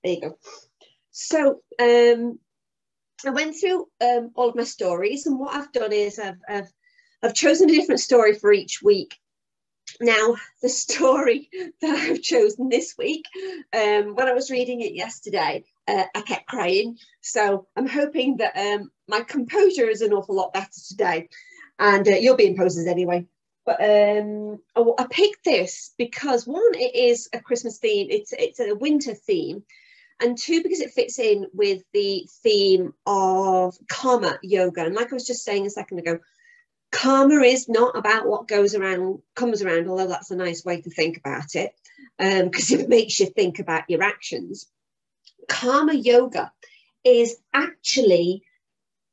There you go. So I went through all of my stories, and what I've done is I've chosen a different story for each week. Now, the story that I've chosen this week, when I was reading it yesterday, I kept crying. So I'm hoping that my composure is an awful lot better today. And you'll be in poses anyway. But I picked this because, one, it is a Christmas theme. It's a winter theme. And two, because it fits in with the theme of karma yoga. And like I was just saying a second ago, karma is not about what goes around, comes around, although that's a nice way to think about it, because it makes you think about your actions. Karma yoga is actually,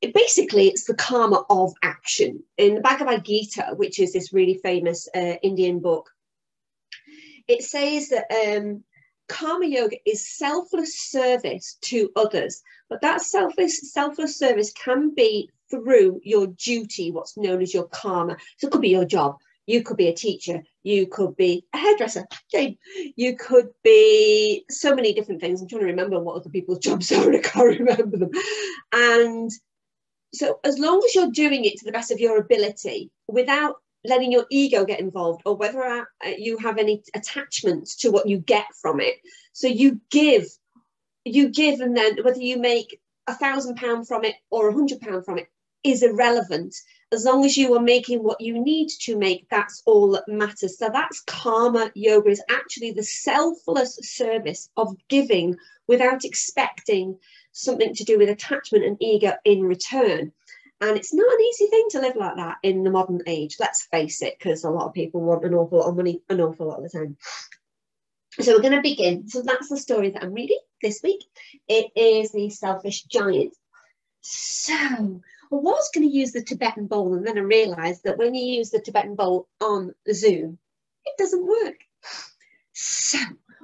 basically, it's the karma of action. In the Bhagavad Gita, which is this really famous Indian book, it says that karma yoga is selfless service to others, but that selfless service can be through your duty, what's known as your karma. So it could be your job, you could be a teacher, you could be a hairdresser, you could be so many different things. I'm trying to remember what other people's jobs are and I can't remember them. And so as long as you're doing it to the best of your ability without letting your ego get involved, or whether you have any attachments to what you get from it. So you give, and then whether you make £1,000 from it or £100 from it is irrelevant. As long as you are making what you need to make, that's all that matters. So that's karma yoga, is actually the selfless service of giving without expecting something to do with attachment and ego in return. And it's not an easy thing to live like that in the modern age, let's face it, because a lot of people want an awful lot of money an awful lot of the time. So we're going to begin. So that's the story that I'm reading this week. It is The Selfish Giant. So I was going to use the Tibetan bowl, and then I realised that when you use the Tibetan bowl on Zoom, it doesn't work. So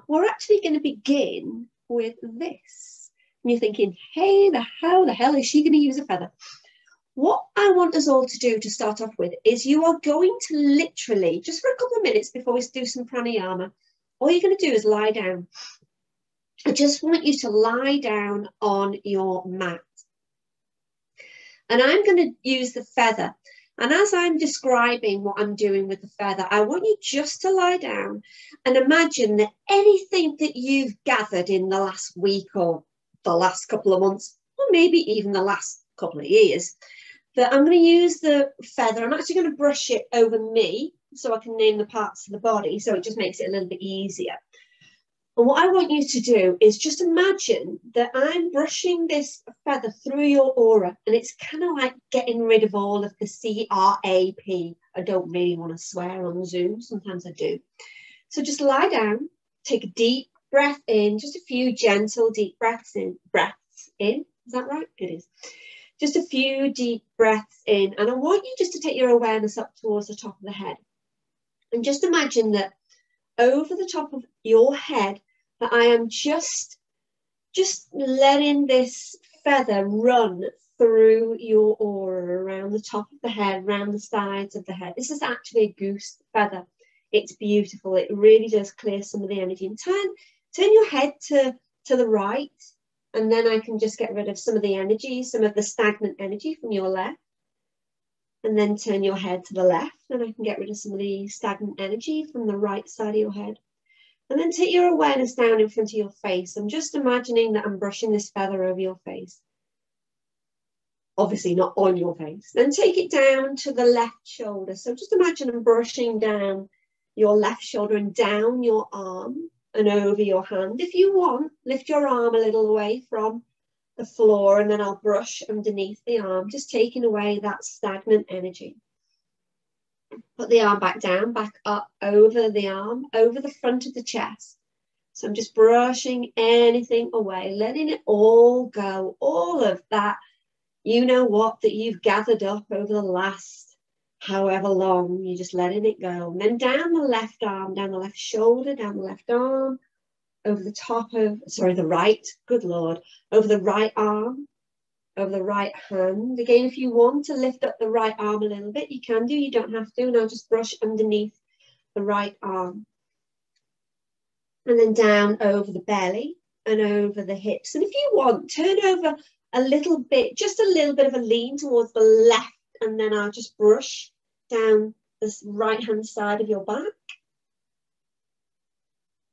we're actually going to begin with this. And you're thinking, hey, how the hell is she going to use a feather? What I want us all to do to start off with is you are going to literally, just for a couple of minutes before we do some pranayama, all you're going to do is lie down. I just want you to lie down on your mat. And I'm going to use the feather. And as I'm describing what I'm doing with the feather, I want you just to lie down and imagine that anything that you've gathered in the last week or the last couple of months, or maybe even the last couple of years, that I'm going to use the feather. I'm actually going to brush it over me so I can name the parts of the body, so it just makes it a little bit easier. And what I want you to do is just imagine that I'm brushing this feather through your aura, and it's kind of like getting rid of all of the CRAP. I don't really want to swear on Zoom. Sometimes I do. So just lie down, take a deep breath in, just a few gentle deep breaths in. Is that right? It is. Just a few deep breaths in. And I want you just to take your awareness up towards the top of the head. And just imagine that over the top of your head, that I am just letting this feather run through your aura, around the top of the head, around the sides of the head. This is actually a goose feather. It's beautiful. It really does clear some of the energy. And turn your head to the right, and then I can just get rid of some of the energy, some of the stagnant energy from your left. And then turn your head to the left, and I can get rid of some of the stagnant energy from the right side of your head. And then take your awareness down in front of your face. I'm just imagining that I'm brushing this feather over your face. Obviously not on your face. Then take it down to the left shoulder. So just imagine I'm brushing down your left shoulder and down your arm and over your hand. If you want, lift your arm a little away from the floor, and then I'll brush underneath the arm, just taking away that stagnant energy. Put the arm back down, back up over the arm, over the front of the chest. So I'm just brushing anything away, letting it all go, all of that, you know what, that you've gathered up over the last however long, you're just letting it go. And then down the left arm, down the left shoulder, down the left arm, over the top of, the right, good Lord, over the right arm, over the right hand. Again, if you want to lift up the right arm a little bit, you can do, you don't have to. And I'll just brush underneath the right arm. And then down over the belly, and over the hips. And if you want, turn over a little bit, just a little bit of a lean towards the left, and then I'll just brush down this right-hand side of your back.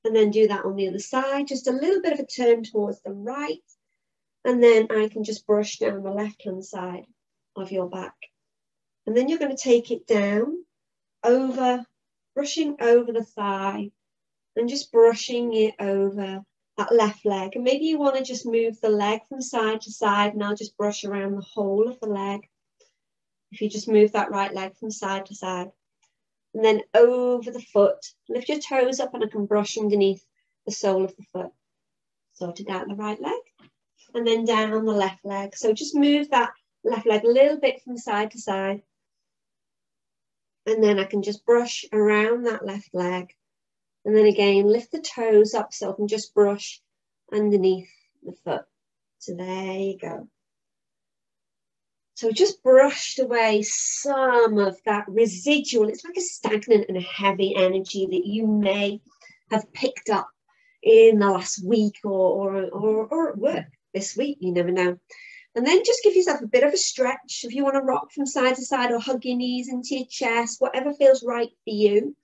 And then do that on the other side, just a little bit of a turn towards the right. And then I can just brush down the left-hand side of your back. And then you're going to take it down, over, brushing over the thigh, and just brushing it over that left leg. And maybe you want to just move the leg from side to side, and I'll just brush around the whole of the leg. If you just move that right leg from side to side. And then over the foot, lift your toes up, and I can brush underneath the sole of the foot. Sorted out the right leg, and then down the left leg. So just move that left leg a little bit from side to side. And then I can just brush around that left leg. And then again, lift the toes up so I can just brush underneath the foot. So there you go. So just brushed away some of that residual. It's like a stagnant and a heavy energy that you may have picked up in the last week or at work this week. You never know. And then just give yourself a bit of a stretch. If you want to rock from side to side or hug your knees into your chest, whatever feels right for you.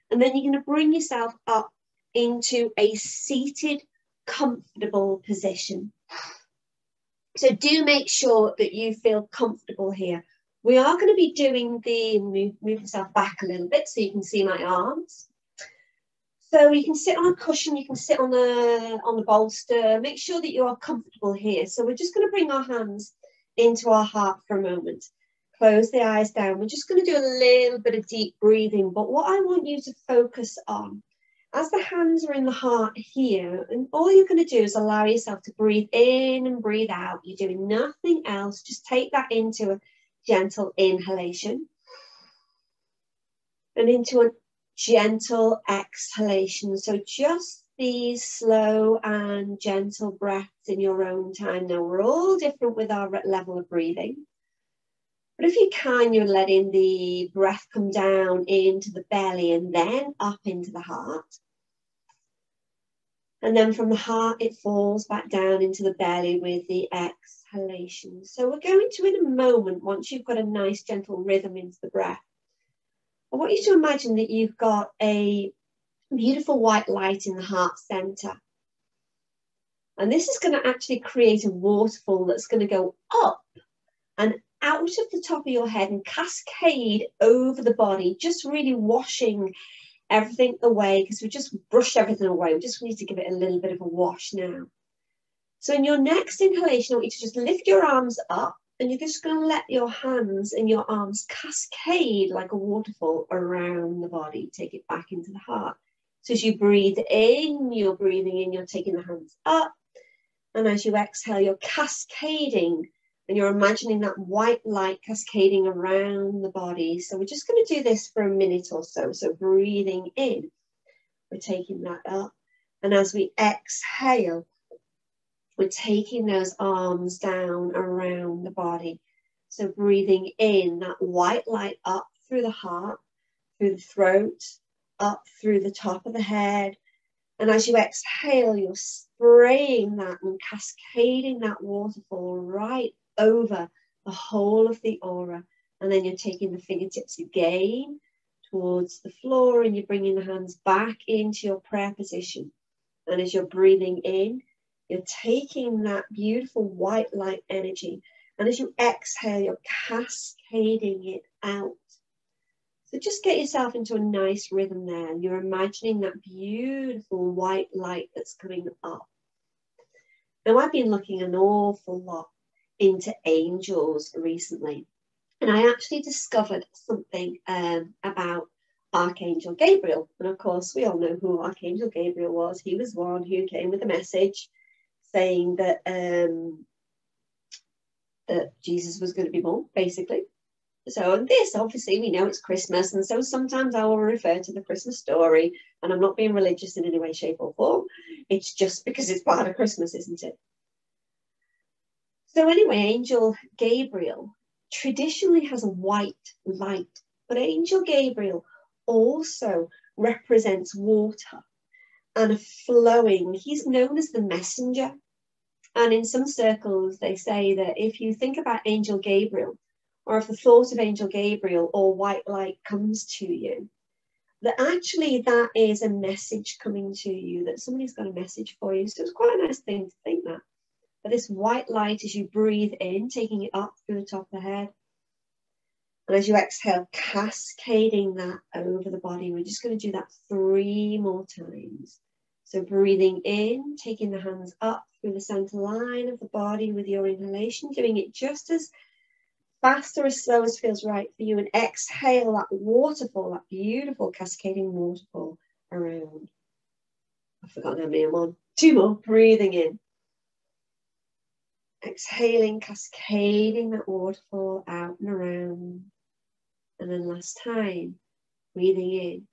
And then you're going to bring yourself up into a seated, comfortable position. So do make sure that you feel comfortable here. We are going to be doing the, move yourself back a little bit so you can see my arms. So you can sit on a cushion, you can sit on the bolster. Make sure that you are comfortable here. So we're just going to bring our hands into our heart for a moment. Close the eyes down. We're just going to do a little bit of deep breathing. But what I want you to focus on, as the hands are in the heart here, and all you're going to do is allow yourself to breathe in and breathe out. You're doing nothing else. Just take that into a gentle inhalation and into a gentle exhalation. So just these slow and gentle breaths in your own time. Now we're all different with our level of breathing. But if you can, you're letting the breath come down into the belly and then up into the heart. And then from the heart, it falls back down into the belly with the exhalation. So we're going to, in a moment, once you've got a nice gentle rhythm into the breath, I want you to imagine that you've got a beautiful white light in the heart center. And this is going to actually create a waterfall that's going to go up and out of the top of your head and cascade over the body, just really washing everything away, because we just brushed everything away. We just need to give it a little bit of a wash now. So in your next inhalation, I want you to just lift your arms up, and you're just going to let your hands and your arms cascade like a waterfall around the body. Take it back into the heart. So as you breathe in, you're breathing in, you're taking the hands up. And as you exhale, you're cascading. And you're imagining that white light cascading around the body. So we're just going to do this for a minute or so. So breathing in, we're taking that up. And as we exhale, we're taking those arms down around the body. So breathing in, that white light up through the heart, through the throat, up through the top of the head. And as you exhale, you're spraying that and cascading that waterfall right over the whole of the aura. And then you're taking the fingertips again towards the floor, and you're bringing the hands back into your prayer position. And as you're breathing in, you're taking that beautiful white light energy. And as you exhale, you're cascading it out. So just get yourself into a nice rhythm there. And you're imagining that beautiful white light that's coming up. Now, I've been looking an awful lot into angels recently, and I actually discovered something about Archangel Gabriel. And of course, we all know who Archangel Gabriel was. He was one who came with a message saying that that Jesus was going to be born, basically. So in this, obviously, we know it's Christmas, and so sometimes I will refer to the Christmas story, and I'm not being religious in any way, shape or form. It's just because it's part of Christmas, isn't it? So anyway, Angel Gabriel traditionally has a white light, but Angel Gabriel also represents water. and flowing. He's known as the messenger. And in some circles, they say that if you think about Angel Gabriel, or if the thought of Angel Gabriel or white light comes to you, that actually that is a message coming to you, that somebody's got a message for you. So it's quite a nice thing to think that. But this white light, as you breathe in, taking it up through the top of the head, and as you exhale, cascading that over the body. We're just going to do that 3 more times. So breathing in, taking the hands up through the center line of the body with your inhalation, doing it just as fast or as slow as feels right for you, and exhale that waterfall, that beautiful cascading waterfall around. I've forgotten how many I'm on. 2 more. Breathing in. Exhaling, cascading that waterfall out and around. And then last time, breathing in.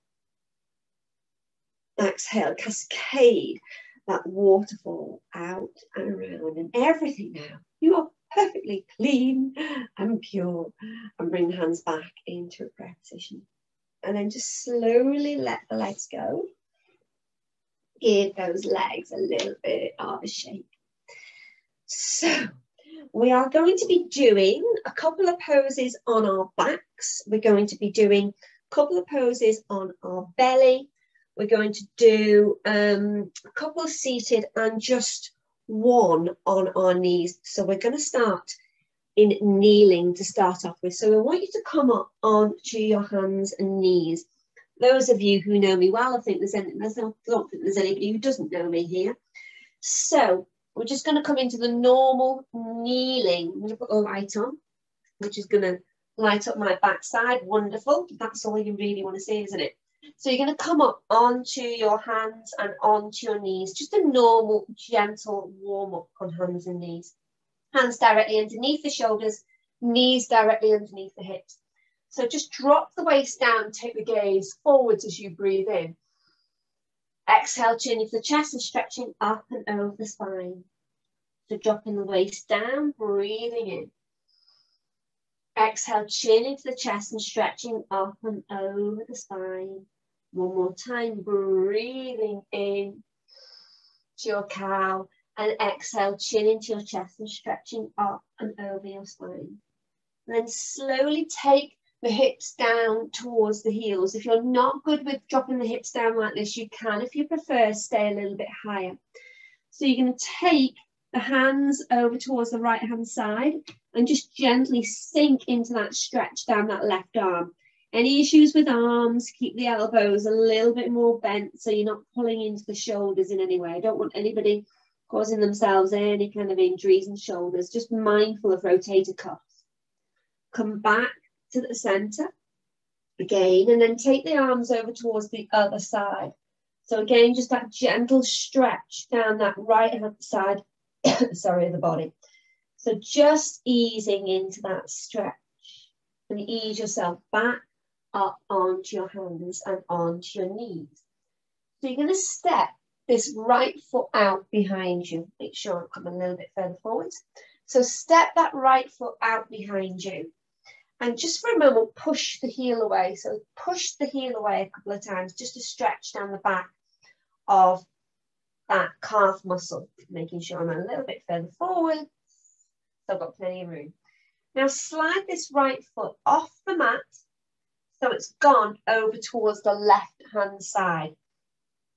Exhale, cascade that waterfall out and around. And everything now, you are perfectly clean and pure. And bring the hands back into a prayer position. And then just slowly let the legs go. Give those legs a little bit of a shake. So we are going to be doing a couple of poses on our backs. We're going to be doing a couple of poses on our belly. We're going to do a couple seated and just one on our knees. So we're going to start in kneeling to start off with. So I want you to come up onto your hands and knees. Those of you who know me well, I don't think there's anybody who doesn't know me here. So we're just going to come into the normal kneeling. I'm going to put a light on, which is going to light up my backside. Wonderful. That's all you really want to see, isn't it? So you're going to come up onto your hands and onto your knees. Just a normal, gentle warm up on hands and knees. Hands directly underneath the shoulders, knees directly underneath the hips. So just drop the waist down, take the gaze forwards as you breathe in. Exhale, chin into the chest and stretching up and over the spine. So dropping the waist down, breathing in. Exhale, chin into the chest and stretching up and over the spine. One more time, breathing in to your cow. And exhale, chin into your chest and stretching up and over your spine. And then slowly take the hips down towards the heels. If you're not good with dropping the hips down like this, you can, if you prefer, stay a little bit higher. So you're going to take the hands over towards the right hand side and just gently sink into that stretch down that left arm. Any issues with arms, keep the elbows a little bit more bent so you're not pulling into the shoulders in any way. I don't want anybody causing themselves any kind of injuries in shoulders. Just mindful of rotator cuffs. Come back to the center again, and then take the arms over towards the other side. So again, just that gentle stretch down that right hand side, sorry, of the body. So just easing into that stretch, and ease yourself back up onto your hands and onto your knees. So you're going to step this right foot out behind you. Make sure I come a little bit further forwards. So step that right foot out behind you. And just for a moment, push the heel away. So push the heel away a couple of times just to stretch down the back of that calf muscle, making sure I'm a little bit further forward. So I've got plenty of room. Now slide this right foot off the mat so it's gone over towards the left hand side.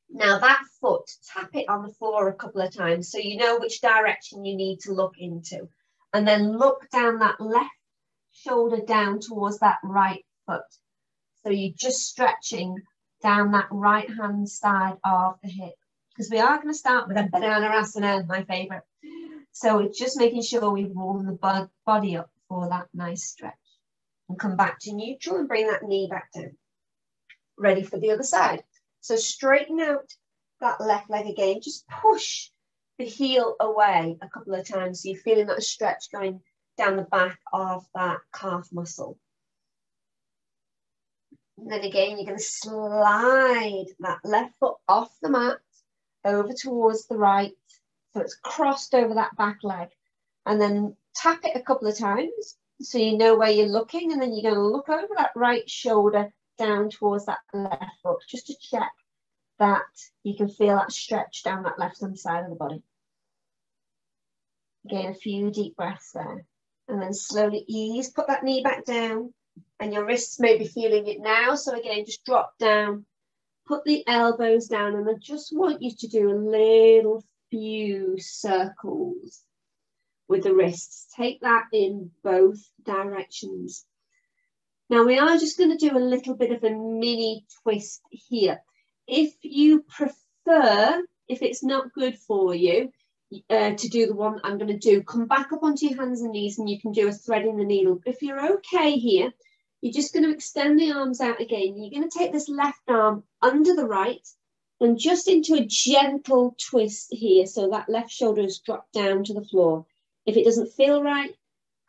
Now that foot, tap it on the floor a couple of times so you know which direction you need to look into. And then look down that left shoulder down towards that right foot. So you're just stretching down that right hand side of the hip, because we are going to start with a banana asana, my favorite. So it's just making sure we warm the body up for that nice stretch. And come back to neutral and bring that knee back down. Ready for the other side. So straighten out that left leg again. Just push the heel away a couple of times so you're feeling that stretch going down the back of that calf muscle. And then again, you're going to slide that left foot off the mat over towards the right. So it's crossed over that back leg. And then tap it a couple of times so you know where you're looking. And then you're going to look over that right shoulder down towards that left foot just to check that you can feel that stretch down that left-hand side of the body. Again, a few deep breaths there. And then slowly ease, put that knee back down, and your wrists may be feeling it now. So again, just drop down, put the elbows down, and I just want you to do a little few circles with the wrists. Take that in both directions. Now we are just going to do a little bit of a mini twist here. If you prefer, if it's not good for you, to do the one I'm going to do, come back up onto your hands and knees and you can do a thread in the needle. But if you're okay here, you're just going to extend the arms out again. You're going to take this left arm under the right and just into a gentle twist here, so that left shoulder is dropped down to the floor. If it doesn't feel right,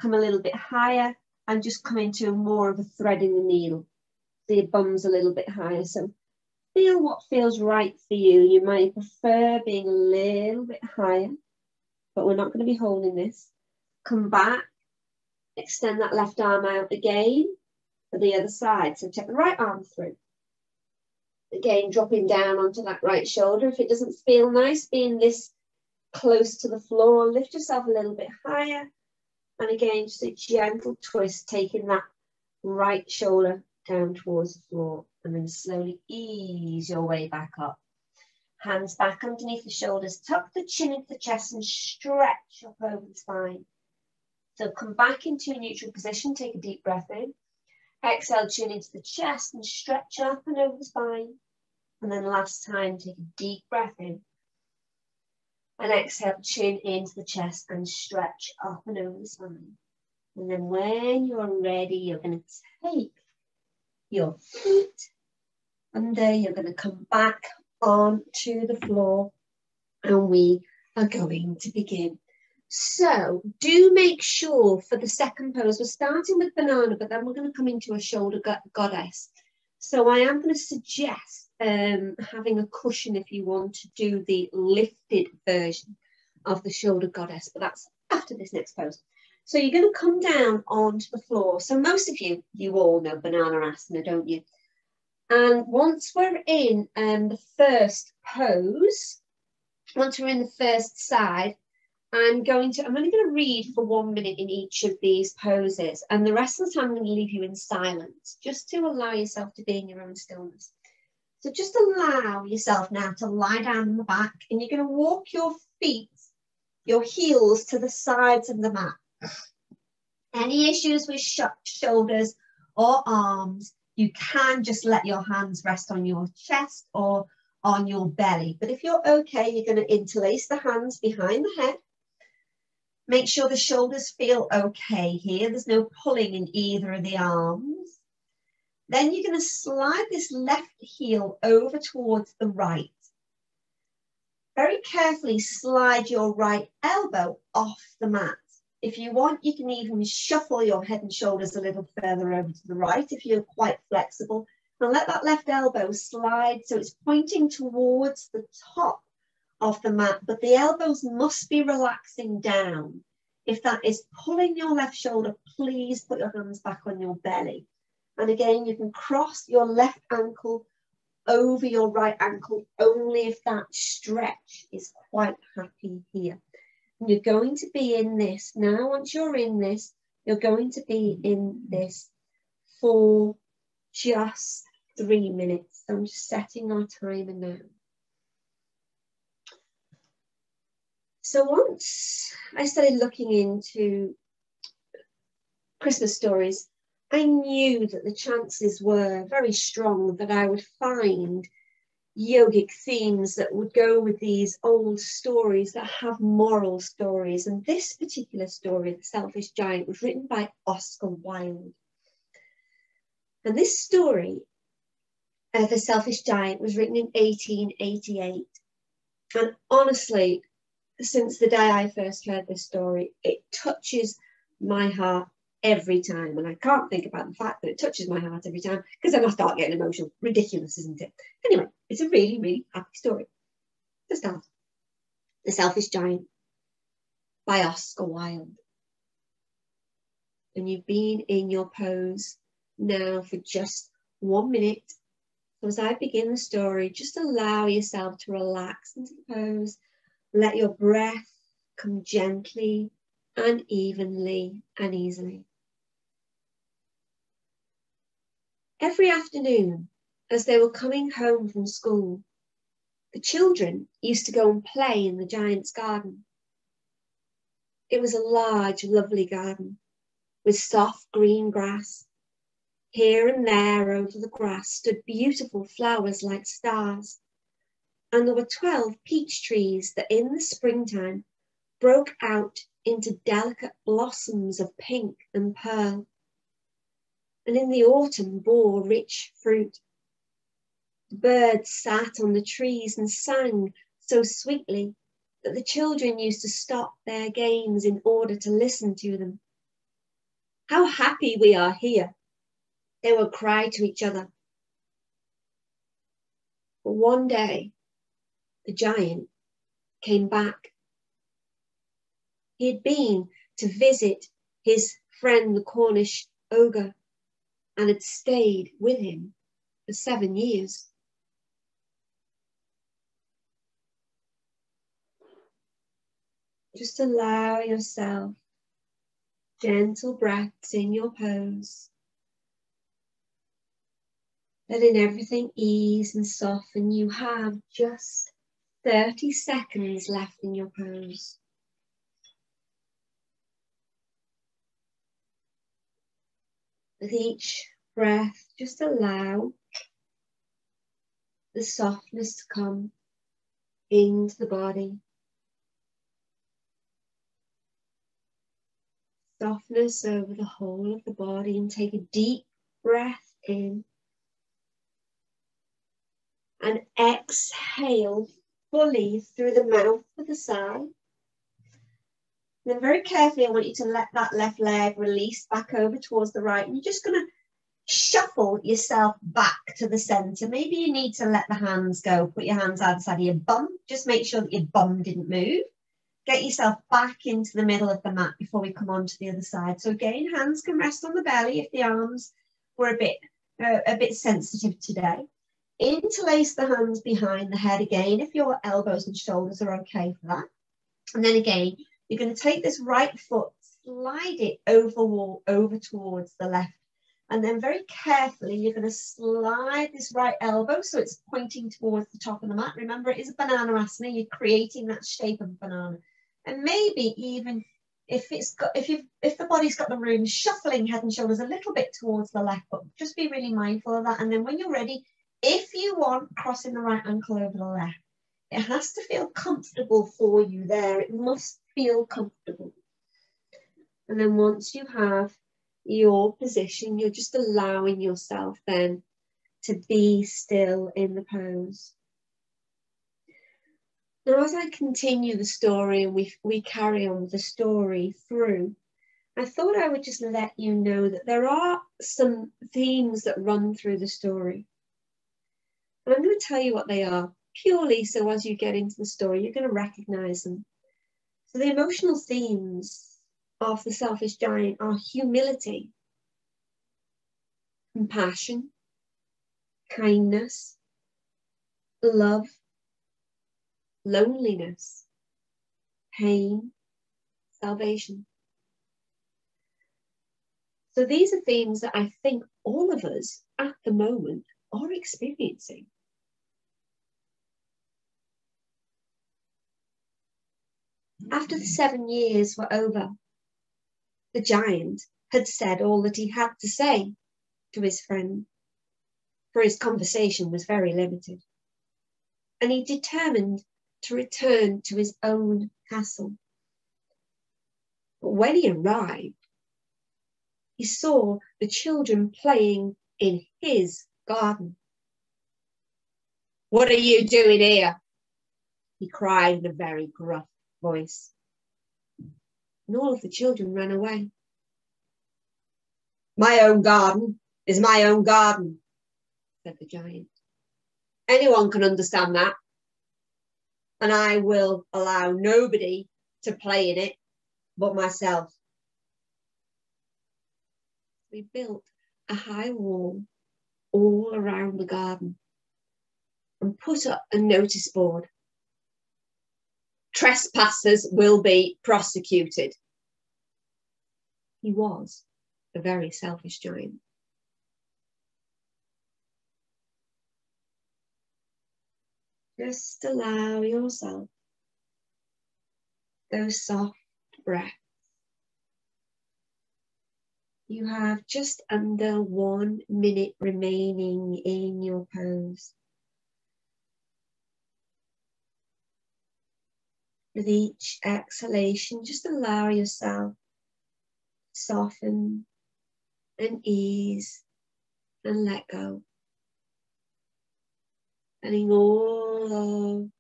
come a little bit higher and just come into more of a thread in the needle. So your bum's a little bit higher. So feel what feels right for you. You might prefer being a little bit higher, but we're not going to be holding this. Come back, extend that left arm out again for the other side. So take the right arm through. Again, dropping down onto that right shoulder. If it doesn't feel nice being this close to the floor, lift yourself a little bit higher. And again, just a gentle twist, taking that right shoulder down towards the floor, and then slowly ease your way back up. Hands back underneath the shoulders, tuck the chin into the chest and stretch up over the spine. So come back into a neutral position, take a deep breath in. Exhale, chin into the chest and stretch up and over the spine. And then last time, take a deep breath in. And exhale, chin into the chest and stretch up and over the spine. And then when you're ready, you're going to take your feet under, you're going to come back onto the floor, and we are going to begin. So do make sure for the second pose, we're starting with banana, but then we're going to come into a shoulder goddess. So I am going to suggest having a cushion if you want to do the lifted version of the shoulder goddess, but that's after this next pose. So you're going to come down onto the floor. So most of you all know banana asana, don't you? And once we're in the first pose, once we're in the first side, I'm only going to read for 1 minute in each of these poses, and the rest of the time I'm going to leave you in silence, just to allow yourself to be in your own stillness. So just allow yourself now to lie down on the back, and you're going to walk your feet, your heels to the sides of the mat. Any issues with shoulders or arms, you can just let your hands rest on your chest or on your belly. But if you're okay, you're going to interlace the hands behind the head. Make sure the shoulders feel okay here. There's no pulling in either of the arms. Then you're going to slide this left heel over towards the right. Very carefully slide your right elbow off the mat. If you want, you can even shuffle your head and shoulders a little further over to the right if you're quite flexible. And let that left elbow slide so it's pointing towards the top of the mat, but the elbows must be relaxing down. If that is pulling your left shoulder, please put your hands back on your belly. And again, you can cross your left ankle over your right ankle only if that stretch is quite happy here. And you're going to be in this. Now, once you're in this, you're going to be in this for just 3 minutes. So I'm just setting our timer now. So once I started looking into Christmas stories, I knew that the chances were very strong that I would find yogic themes that would go with these old stories that have moral stories. And this particular story, The Selfish Giant, was written by Oscar Wilde. And this story, The Selfish Giant, was written in 1888. And honestly, since the day I first heard this story, it touches my heart every time. And I can't think about the fact that it touches my heart every time because then I start getting emotional. Ridiculous, isn't it? Anyway, it's a really, really happy story. To start, The Selfish Giant by Oscar Wilde. And you've been in your pose now for just 1 minute. So as I begin the story, just allow yourself to relax into the pose. Let your breath come gently and evenly and easily. Every afternoon, as they were coming home from school, the children used to go and play in the giant's garden. It was a large, lovely garden with soft green grass. Here and there over the grass stood beautiful flowers like stars. And there were 12 peach trees that in the springtime broke out into delicate blossoms of pink and pearl, and in the autumn bore rich fruit. The birds sat on the trees and sang so sweetly that the children used to stop their games in order to listen to them. "How happy we are here," they would cry to each other. But one day, the giant came back. He had been to visit his friend, the Cornish ogre, and had stayed with him for 7 years. Just allow yourself gentle breaths in your pose, letting everything ease and soften. You have just 30 seconds left in your pose. With each breath, just allow the softness to come into the body. Softness over the whole of the body, and take a deep breath in and exhale fully through the mouth with a sigh. Then very carefully, I want you to let that left leg release back over towards the right. And you're just going to shuffle yourself back to the center. Maybe you need to let the hands go. Put your hands outside of your bum. Just make sure that your bum didn't move. Get yourself back into the middle of the mat before we come on to the other side. So again, hands can rest on the belly if the arms were a bit sensitive today. Interlace the hands behind the head again if your elbows and shoulders are okay for that. And then again, you're going to take this right foot, slide it over towards the left. And then very carefully, you're going to slide this right elbow so it's pointing towards the top of the mat. Remember, it is a banana asana. You're creating that shape of a banana. And maybe even if the body's got the room, shuffling head and shoulders a little bit towards the left, but just be really mindful of that. And then when you're ready, if you want, crossing the right ankle over the left. It has to feel comfortable for you there. It must feel comfortable. And then once you have your position, you're just allowing yourself then to be still in the pose. Now, as I continue the story and we carry on with the story through, I thought I would just let you know that there are some themes that run through the story. And I'm going to tell you what they are, purely so as you get into the story, you're going to recognize them. So the emotional themes of the selfish giant are humility, compassion, kindness, love, loneliness, pain, salvation. So these are themes that I think all of us at the moment are experiencing. After the 7 years were over, the giant had said all that he had to say to his friend, for his conversation was very limited, and he determined to return to his own castle. But when he arrived, he saw the children playing in his garden. "What are you doing here?" he cried in a very gruff voice. And all of the children ran away. "My own garden is my own garden," said the giant. "Anyone can understand that. And I will allow nobody to play in it but myself." We built a high wall all around the garden. and put up a notice board. Trespassers will be prosecuted. He was a very selfish giant. Just allow yourself those soft breaths. You have just under 1 minute remaining in your pose. With each exhalation, just allow yourself to soften and ease and let go. Letting all of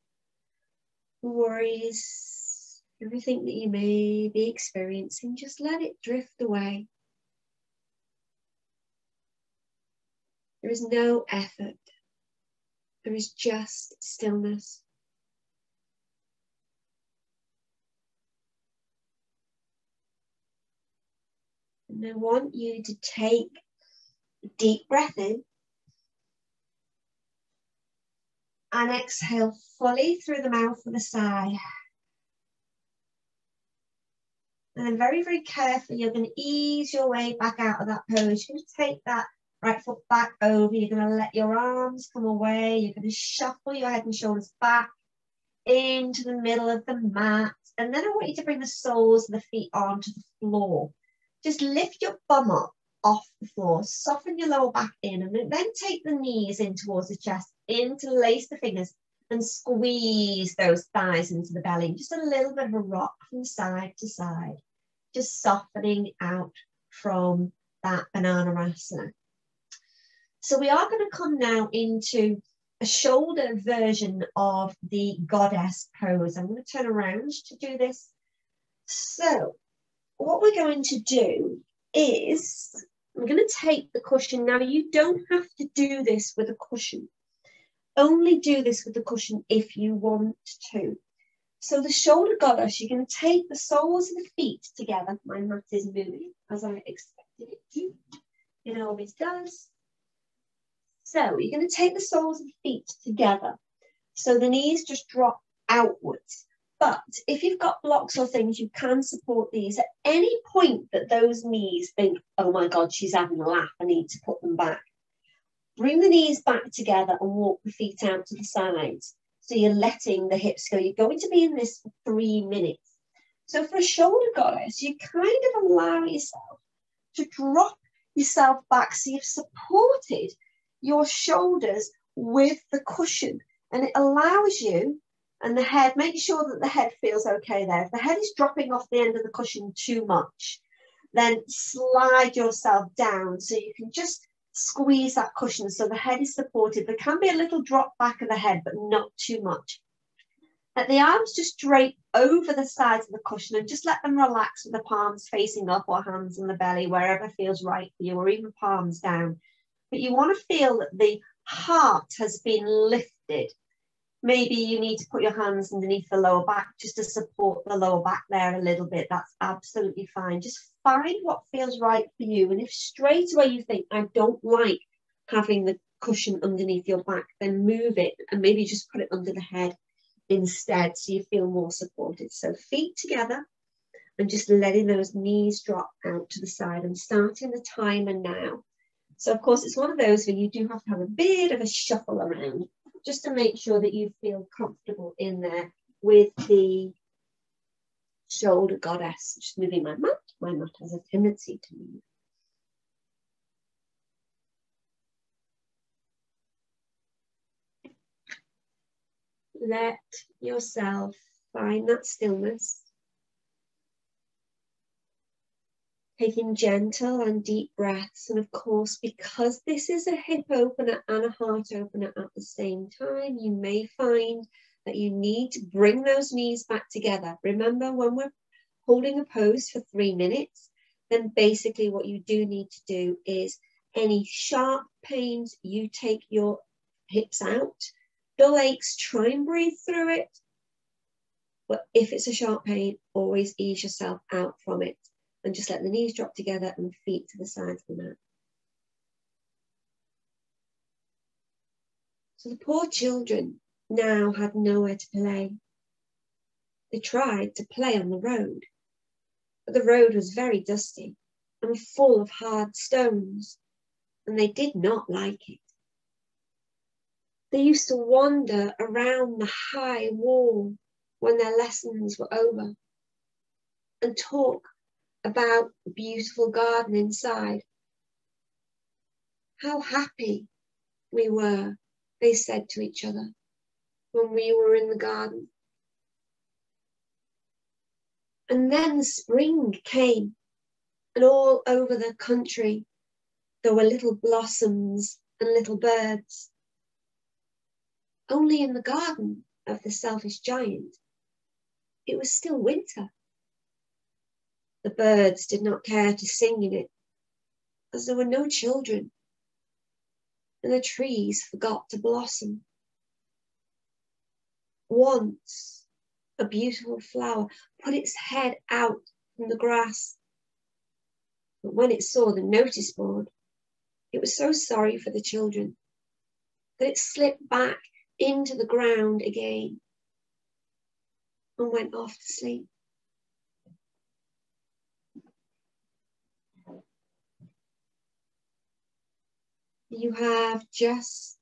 the worries, everything that you may be experiencing, just let it drift away. There is no effort. There is just stillness. And I want you to take a deep breath in and exhale fully through the mouth with a sigh. And then very, very carefully, you're going to ease your way back out of that pose. You're going to take that right foot back over. You're going to let your arms come away. You're going to shuffle your head and shoulders back into the middle of the mat. And then I want you to bring the soles of the feet onto the floor. Just lift your bum up off the floor. Soften your lower back in. And then take the knees in towards the chest. Interlace the fingers and squeeze those thighs into the belly. Just a little bit of a rock from side to side. Just softening out from that Bananasana. So we are going to come now into a shoulder version of the goddess pose. I'm going to turn around to do this. So what we're going to do is, I'm going to take the cushion. Now you don't have to do this with a cushion. Only do this with the cushion if you want to. So the shoulder goddess, you're going to take the soles of the feet together. My mat is moving as I expected it to. It always does. So you're going to take the soles of the feet together. So the knees just drop outwards. But if you've got blocks or things, you can support these. At any point that those knees think, oh my God, she's having a laugh, I need to put them back. Bring the knees back together and walk the feet out to the sides. So you're letting the hips go. You're going to be in this for 3 minutes. So for a shoulder goddess, you kind of allow yourself to drop yourself back. So you've supported your shoulders with the cushion. And it allows you, and the head, make sure that the head feels okay there. If the head is dropping off the end of the cushion too much, then slide yourself down so you can just squeeze that cushion so the head is supported. There can be a little drop back of the head, but not too much. Let the arms just drape over the sides of the cushion and just let them relax with the palms facing up or hands on the belly, wherever feels right for you, or even palms down. But you want to feel that the heart has been lifted. Maybe you need to put your hands underneath the lower back just to support the lower back there a little bit. That's absolutely fine. Just find what feels right for you. And if straight away you think, I don't like having the cushion underneath your back, then move it and maybe just put it under the head instead so you feel more supported. So feet together and just letting those knees drop out to the side and starting the timer now. So of course, it's one of those where you do have to have a bit of a shuffle around just to make sure that you feel comfortable in there with the shoulder goddess. Just moving my mat. My mat has a tendency to move. Let yourself find that stillness. Taking gentle and deep breaths. And of course, because this is a hip opener and a heart opener at the same time, you may find that you need to bring those knees back together. Remember, when we're holding a pose for 3 minutes, then basically what you do need to do is any sharp pains, you take your hips out. Dull aches, try and breathe through it. But if it's a sharp pain, always ease yourself out from it. And just let the knees drop together and feet to the sides of the mat. So the poor children now had nowhere to play. They tried to play on the road, but the road was very dusty and full of hard stones, and they did not like it. They used to wander around the high wall when their lessons were over and talk about the beautiful garden inside. How happy we were, they said to each other, when we were in the garden. And then the spring came, and all over the country there were little blossoms and little birds. Only in the garden of the selfish giant, it was still winter. The birds did not care to sing in it, as there were no children, and the trees forgot to blossom. Once a beautiful flower put its head out from the grass, but when it saw the notice board, it was so sorry for the children that it slipped back into the ground again and went off to sleep. You have just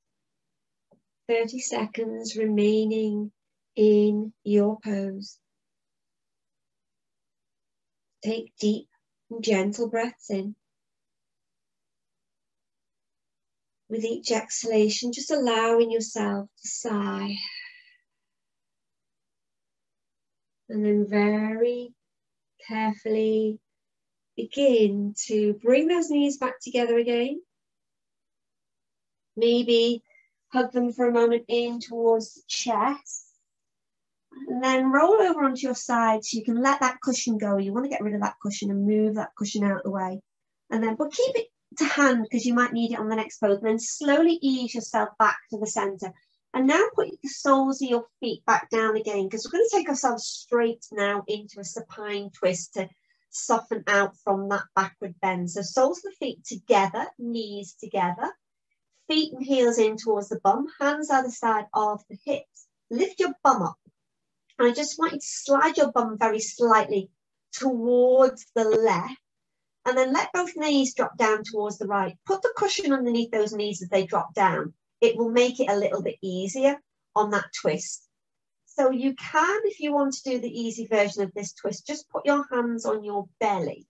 30 seconds remaining in your pose. Take deep and gentle breaths in. With each exhalation, just allowing yourself to sigh. And then very carefully begin to bring those knees back together again. Maybe hug them for a moment in towards the chest. And then roll over onto your side so you can let that cushion go. You want to get rid of that cushion and move that cushion out of the way. And then, but keep it to hand because you might need it on the next pose. And then slowly ease yourself back to the center. And now put the soles of your feet back down again, because we're going to take ourselves straight now into a supine twist to soften out from that backward bend. So soles of the feet together, knees together, feet and heels in towards the bum, hands either side of the hips. Lift your bum up. And I just want you to slide your bum very slightly towards the left, and then let both knees drop down towards the right. Put the cushion underneath those knees as they drop down. It will make it a little bit easier on that twist. So you can, if you want to do the easy version of this twist, just put your hands on your belly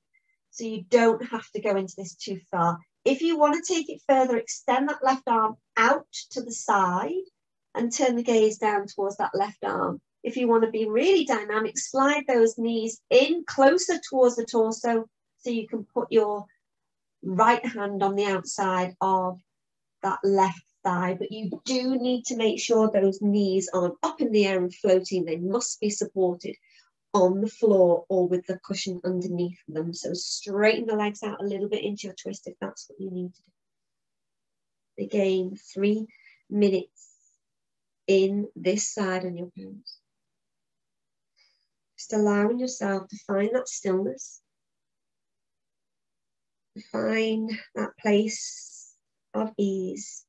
so you don't have to go into this too far. If you want to take it further, extend that left arm out to the side and turn the gaze down towards that left arm. If you want to be really dynamic, slide those knees in closer towards the torso so you can put your right hand on the outside of that left thigh. But you do need to make sure those knees aren't up in the air and floating. They must be supported on the floor or with the cushion underneath them. So straighten the legs out a little bit into your twist if that's what you need to do. Again, 3 minutes in this side on your pose. Just allowing yourself to find that stillness, to find that place of ease.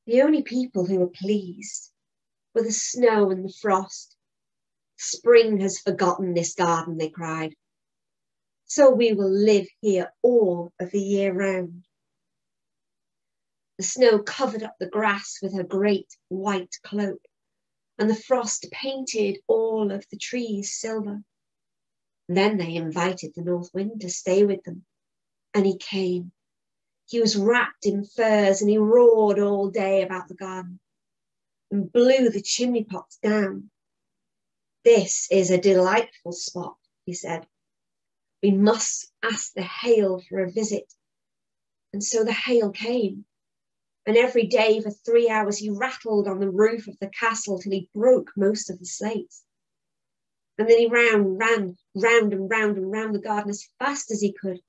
The only people who were pleased were the snow and the frost. Spring has forgotten this garden, they cried. So we will live here all of the year round. The snow covered up the grass with her great white cloak, and the frost painted all of the trees silver. Then they invited the north wind to stay with them, and he came. He was wrapped in furs, and he roared all day about the garden and blew the chimney pots down. This is a delightful spot, he said. We must ask the hail for a visit. And so the hail came. And every day for 3 hours, he rattled on the roof of the castle till he broke most of the slates. And then he ran round and round the garden as fast as he could.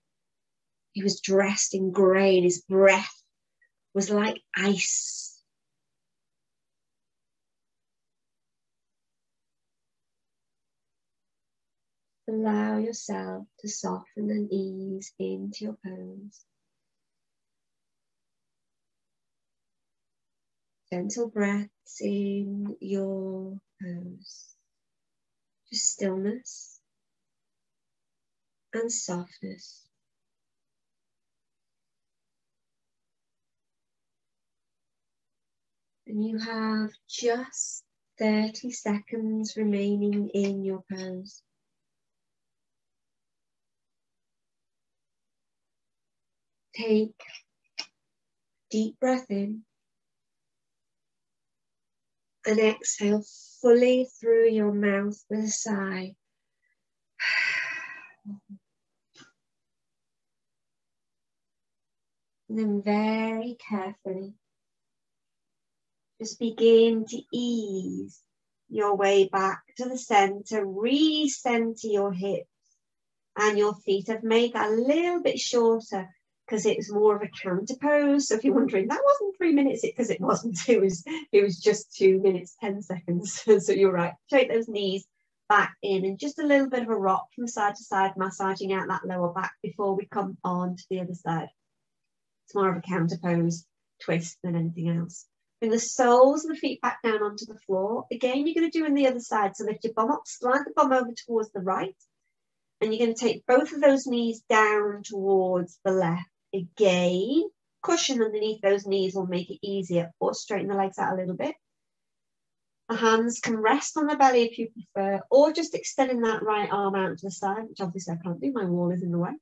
He was dressed in grey and his breath was like ice. Allow yourself to soften and ease into your pose. Gentle breaths in your pose. Just stillness and softness. And you have just 30 seconds remaining in your pose. Take a deep breath in and exhale fully through your mouth with a sigh. And then very carefully, just begin to ease your way back to the center. Recenter your hips and your feet. I've made that a little bit shorter because it was more of a counter pose. So if you're wondering, that wasn't 3 minutes, because it wasn't. It was just 2 minutes, 10 seconds. So you're right. Take those knees back in and just a little bit of a rock from side to side, massaging out that lower back before we come on to the other side. It's more of a counter pose twist than anything else. Bring the soles of the feet back down onto the floor. Again, you're going to do on the other side. So lift your bum up, slide the bum over towards the right. And you're going to take both of those knees down towards the left. Again, cushion underneath those knees will make it easier, or straighten the legs out a little bit. The hands can rest on the belly if you prefer, or just extending that right arm out to the side, which obviously I can't do, my wall is in the way.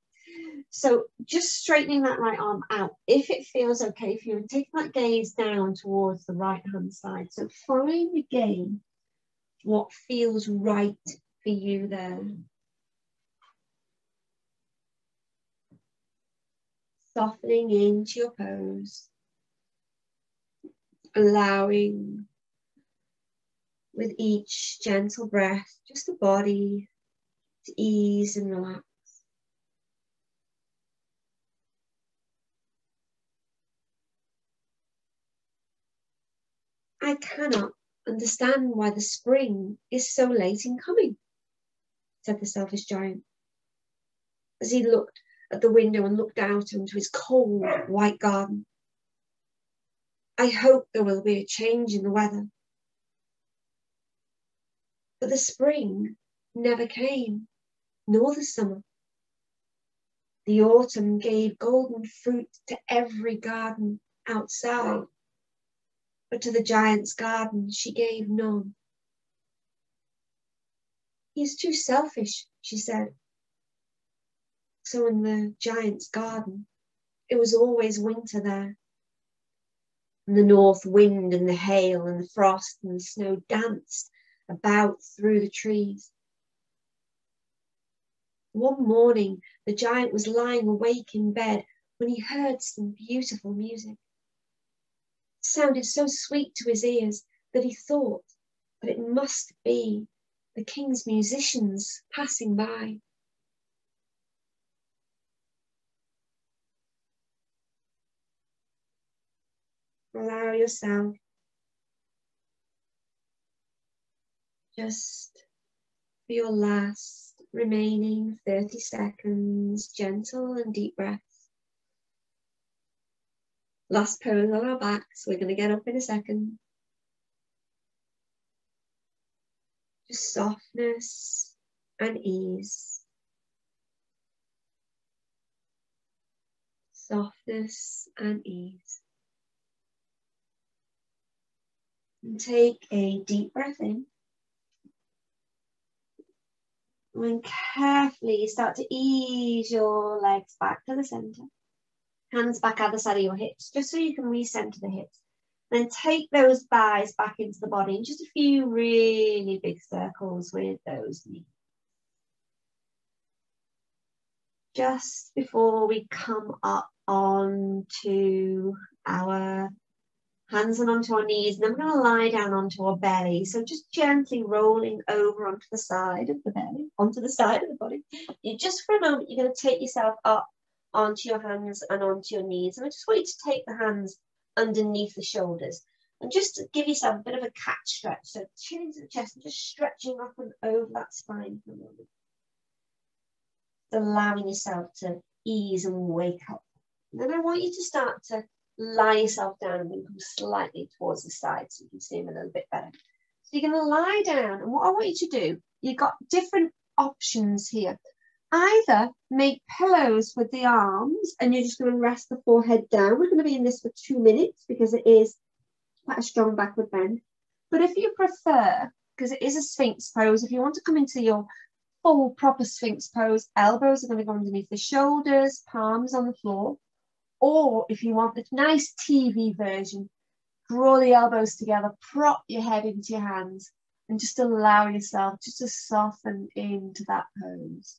So just straightening that right arm out, if it feels okay for you, and taking that gaze down towards the right hand side. So find again what feels right for you there. Softening into your pose, allowing with each gentle breath, just the body to ease and relax. I cannot understand why the spring is so late in coming, said the selfish giant, as he looked at the window and looked out into his cold white garden. I hope there will be a change in the weather. But the spring never came, nor the summer. The autumn gave golden fruit to every garden outside, but to the giant's garden she gave none. He is too selfish, she said. So in the giant's garden, it was always winter there. And the north wind and the hail and the frost and the snow danced about through the trees. One morning, the giant was lying awake in bed when he heard some beautiful music. It sounded so sweet to his ears that he thought that it must be the king's musicians passing by. Allow yourself just for your last remaining 30 seconds, gentle and deep breaths. Last pose on our backs. We're going to get up in a second. Just softness and ease. Softness and ease. And take a deep breath in. And carefully start to ease your legs back to the center. Hands back either side of your hips, just so you can recenter the hips. Then take those thighs back into the body in just a few really big circles with those knees. Just before we come up onto our hands and onto our knees, and then we're going to lie down onto our belly. So just gently rolling over onto the side of the belly, onto the side of the body. Just for a moment, you're going to take yourself up onto your hands and onto your knees. And I just want you to take the hands underneath the shoulders and just give yourself a bit of a cat stretch. So chin into the chest and just stretching up and over that spine for a moment. Allowing yourself to ease and wake up. And then I want you to start to lie yourself down and then come slightly towards the side so you can see them a little bit better. So you're going to lie down, and what I want you to do, you've got different options here. Either make pillows with the arms and you're just going to rest the forehead down. We're going to be in this for 2 minutes because it is quite a strong backward bend. But if you prefer, because it is a Sphinx pose, if you want to come into your full proper Sphinx pose, elbows are going to go underneath the shoulders, palms on the floor. Or if you want the nice TV version, draw the elbows together, prop your head into your hands, and just allow yourself just to soften into that pose.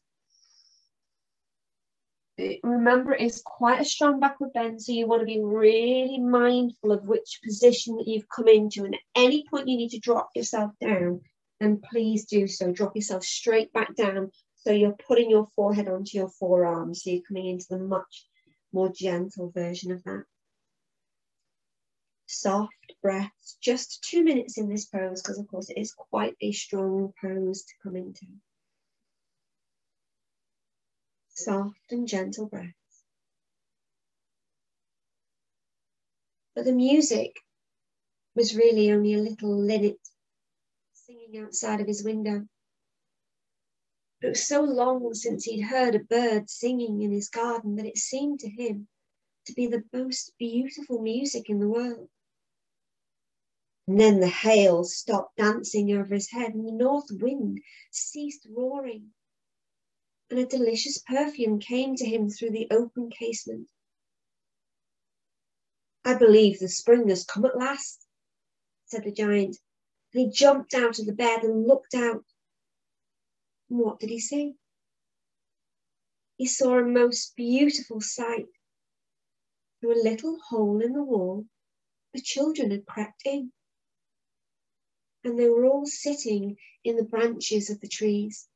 Remember, it's quite a strong backward bend, so you want to be really mindful of which position that you've come into. And at any point you need to drop yourself down, then please do so. Drop yourself straight back down so you're putting your forehead onto your forearms. So you're coming into the much more gentle version of that. Soft breaths, just 2 minutes in this pose, because of course it is quite a strong pose to come into. Soft and gentle breaths. But the music was really only a little linnet singing outside of his window. It was so long since he'd heard a bird singing in his garden that it seemed to him to be the most beautiful music in the world. And then the hail stopped dancing over his head and the north wind ceased roaring. And a delicious perfume came to him through the open casement. "I believe the spring has come at last," said the giant, and he jumped out of the bed and looked out. And what did he see? He saw a most beautiful sight. Through a little hole in the wall, the children had crept in, and they were all sitting in the branches of the trees.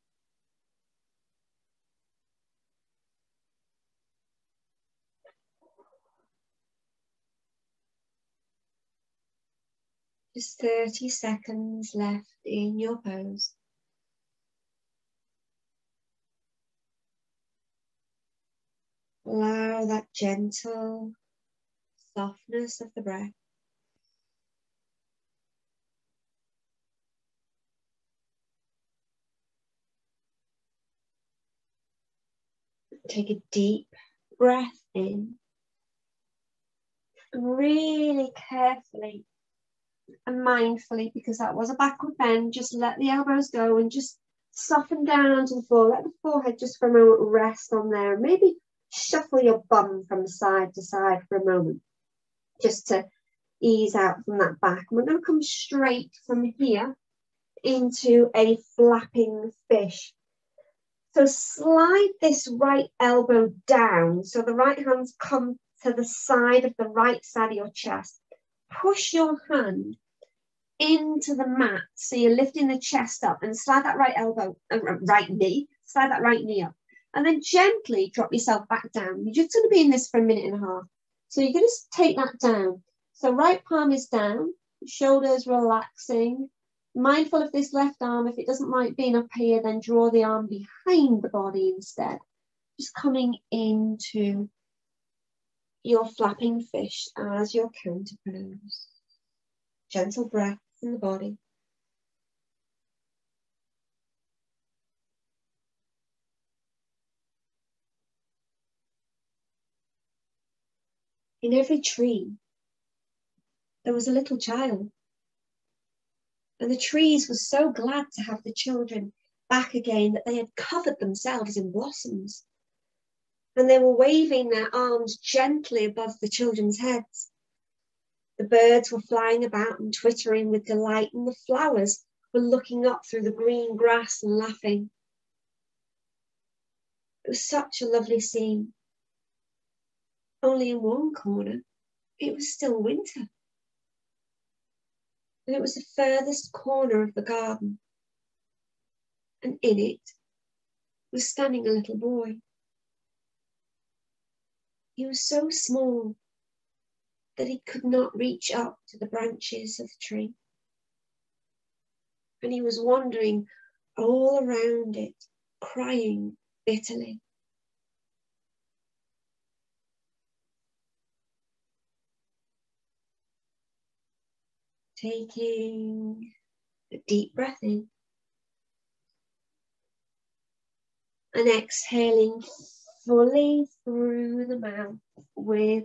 Just 30 seconds left in your pose. Allow that gentle softness of the breath. Take a deep breath in. And really carefully and mindfully, because that was a backward bend, just let the elbows go and just soften down onto the floor. Let the forehead just for a moment rest on there. Maybe shuffle your bum from side to side for a moment, just to ease out from that back. And we're going to come straight from here into a flapping fish. So slide this right elbow down so the right hands come to the side of the right side of your chest. Push your hand into the mat so you're lifting the chest up, and slide that right elbow, right knee, slide that right knee up, and then gently drop yourself back down. You're just going to be in this for 1.5 minutes. So you're going to take that down. So right palm is down, shoulders relaxing. Mindful of this left arm. If it doesn't like being up here, then draw the arm behind the body instead. Just coming into your flapping fish as your counter pose. Gentle breath in the body. In every tree, there was a little child. And the trees were so glad to have the children back again that they had covered themselves in blossoms. And they were waving their arms gently above the children's heads. The birds were flying about and twittering with delight, and the flowers were looking up through the green grass and laughing. It was such a lovely scene. Only in one corner, it was still winter. And it was the furthest corner of the garden. And in it was standing a little boy. He was so small that he could not reach up to the branches of the tree. And he was wandering all around it, crying bitterly. Taking a deep breath in and exhaling fully through the mouth with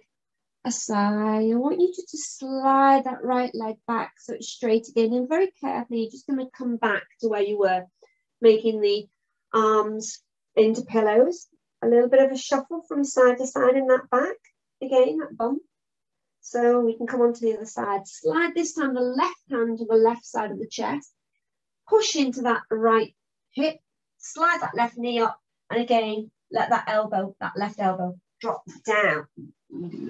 a sigh. I want you to just slide that right leg back so it's straight again, and very carefully you're just going to come back to where you were, making the arms into pillows. A little bit of a shuffle from side to side in that back, again, that bump. So we can come on to the other side. Slide this time the left hand to the left side of the chest. Push into that right hip. Slide that left knee up. And again, let that elbow, that left elbow, drop down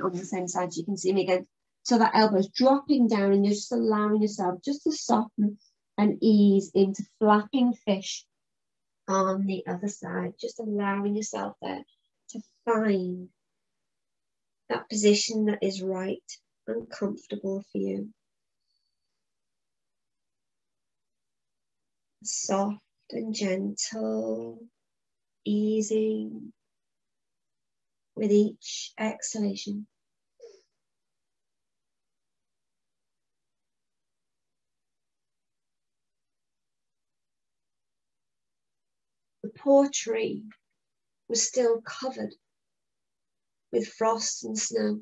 on the same side so you can see me again. So that elbow's dropping down and you're just allowing yourself just to soften and ease into flapping fish on the other side. Just allowing yourself there to find that position that is right and comfortable for you. Soft and gentle, easing with each exhalation. The poor tree was still covered with frost and snow,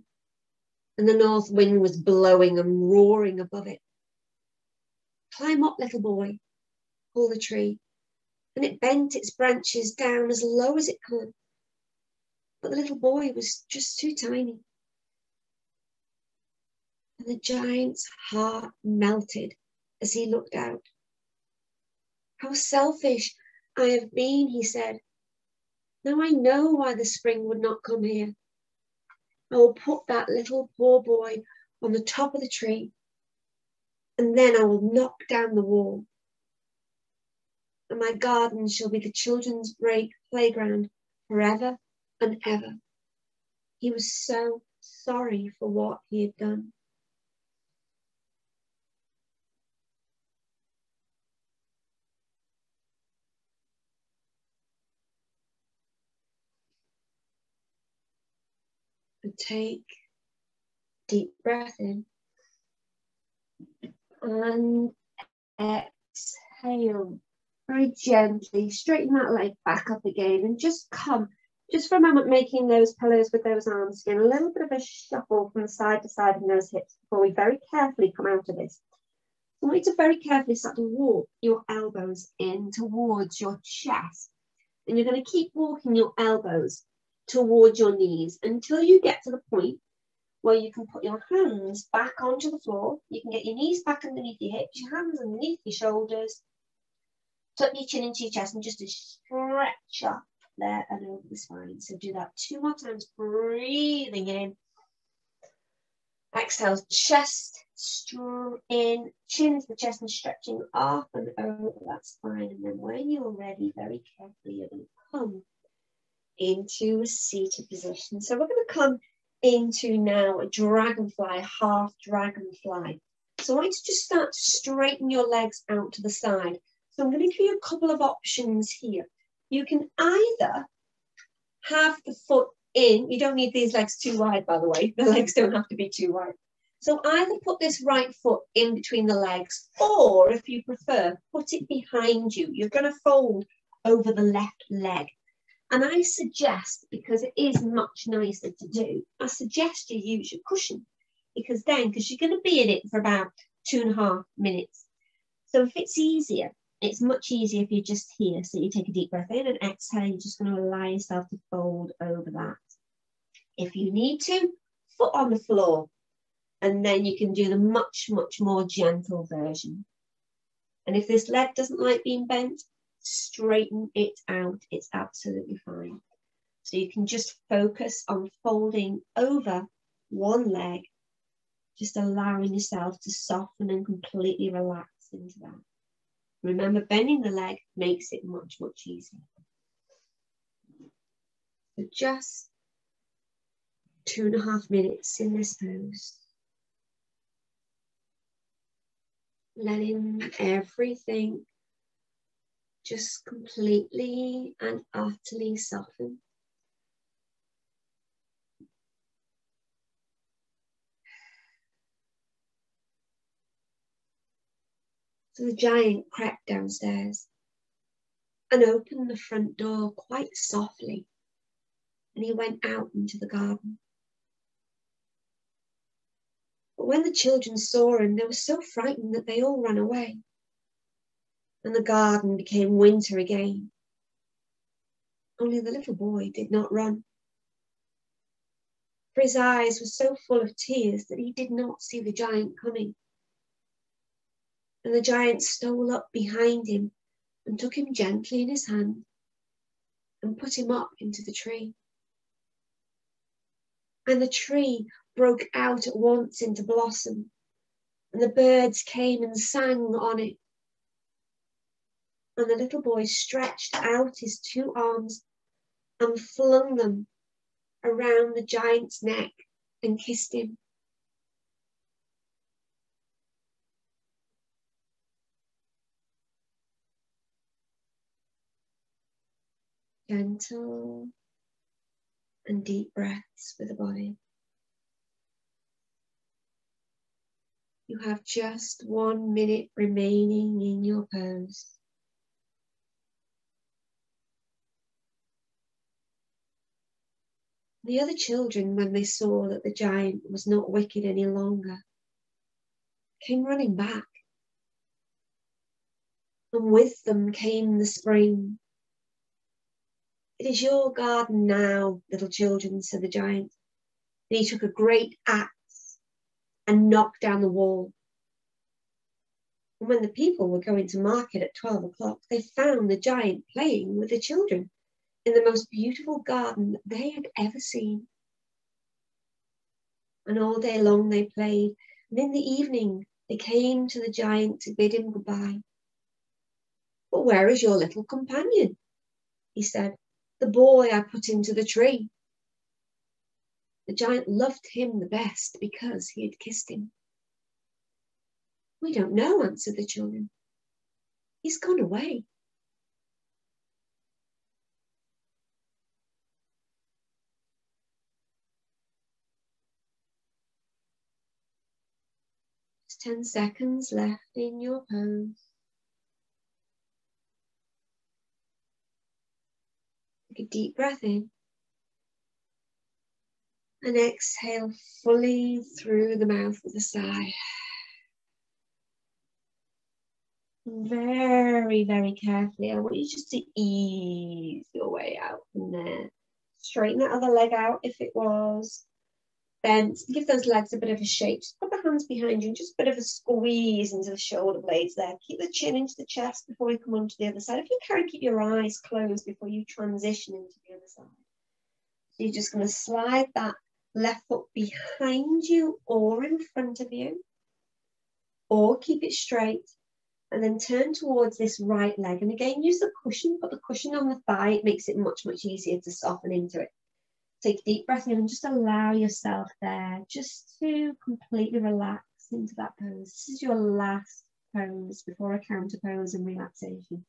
and the north wind was blowing and roaring above it. Climb up, little boy, called the tree, and it bent its branches down as low as it could. But the little boy was just too tiny. And the giant's heart melted as he looked out. How selfish I have been, he said. Now I know why the spring would not come here. I will put that little poor boy on the top of the tree, and then I will knock down the wall. And my garden shall be the children's playground forever and ever. He was so sorry for what he had done. And take a deep breath in and exhale very gently. Straighten that leg back up again and just come, just for a moment, making those pillows with those arms again. A little bit of a shuffle from side to side in those hips before we very carefully come out of this. I want you to very carefully start to walk your elbows in towards your chest. And you're going to keep walking your elbows towards your knees until you get to the point where you can put your hands back onto the floor. You can get your knees back underneath your hips, your hands underneath your shoulders. Tuck your chin into your chest and just to stretch up there and over the spine. So do that 2 more times, breathing in. Exhale, chest in, chin to the chest and stretching up and over that spine. And then when you're ready, very carefully, you're going to come into a seated position. So we're going to come into now a dragonfly, half dragonfly. So I want you to just start to straighten your legs out to the side. So I'm going to give you a couple of options here. You can either have the foot in, you don't need these legs too wide, by the way, the legs don't have to be too wide. So either put this right foot in between the legs, or if you prefer, put it behind you. You're going to fold over the left leg. And I suggest, because it is much nicer to do, I suggest you use your cushion, because you're going to be in it for about 2.5 minutes. So if it's easier, it's much easier if you're just here. So you take a deep breath in and exhale. You're just going to allow yourself to fold over that. If you need to, foot on the floor. And then you can do the much, much more gentle version. And if this leg doesn't like being bent, straighten it out. It's absolutely fine. So you can just focus on folding over one leg, just allowing yourself to soften and completely relax into that. Remember, bending the leg makes it much, much easier. So just 2.5 minutes in this pose. Letting everything just completely and utterly soften. So the giant crept downstairs and opened the front door quite softly, and he went out into the garden. But when the children saw him, they were so frightened that they all ran away, and the garden became winter again. Only the little boy did not run, for his eyes were so full of tears that he did not see the giant coming. And the giant stole up behind him and took him gently in his hand and put him up into the tree. And the tree broke out at once into blossom, and the birds came and sang on it. And the little boy stretched out his two arms and flung them around the giant's neck and kissed him. Gentle and deep breaths with the body. You have just 1 minute remaining in your pose. The other children, when they saw that the giant was not wicked any longer, came running back. And with them came the spring. "It is your garden now, little children," said the giant. And he took a great axe and knocked down the wall. And when the people were going to market at 12 o'clock, they found the giant playing with the children in the most beautiful garden that they had ever seen. And all day long they played, and in the evening they came to the giant to bid him goodbye. "But where is your little companion?" he said. "The boy I put into the tree." The giant loved him the best because he had kissed him. "We don't know," answered the children. "He's gone away." Just 10 seconds left in your pose. Take a deep breath in and exhale fully through the mouth with a sigh. Very, very carefully, I want you just to ease your way out from there. Straighten that other leg out if it was bent. Give those legs a bit of a shake. Just put the hands behind you and just a bit of a squeeze into the shoulder blades there. Keep the chin into the chest before we come on to the other side. If you can, keep your eyes closed before you transition into the other side. So you're just going to slide that left foot behind you or in front of you, or keep it straight. And then turn towards this right leg. And again, use the cushion. Put the cushion on the thigh. It makes it much, much easier to soften into it. Take a deep breath in and just allow yourself there just to completely relax into that pose. This is your last pose before a counter pose and relaxation.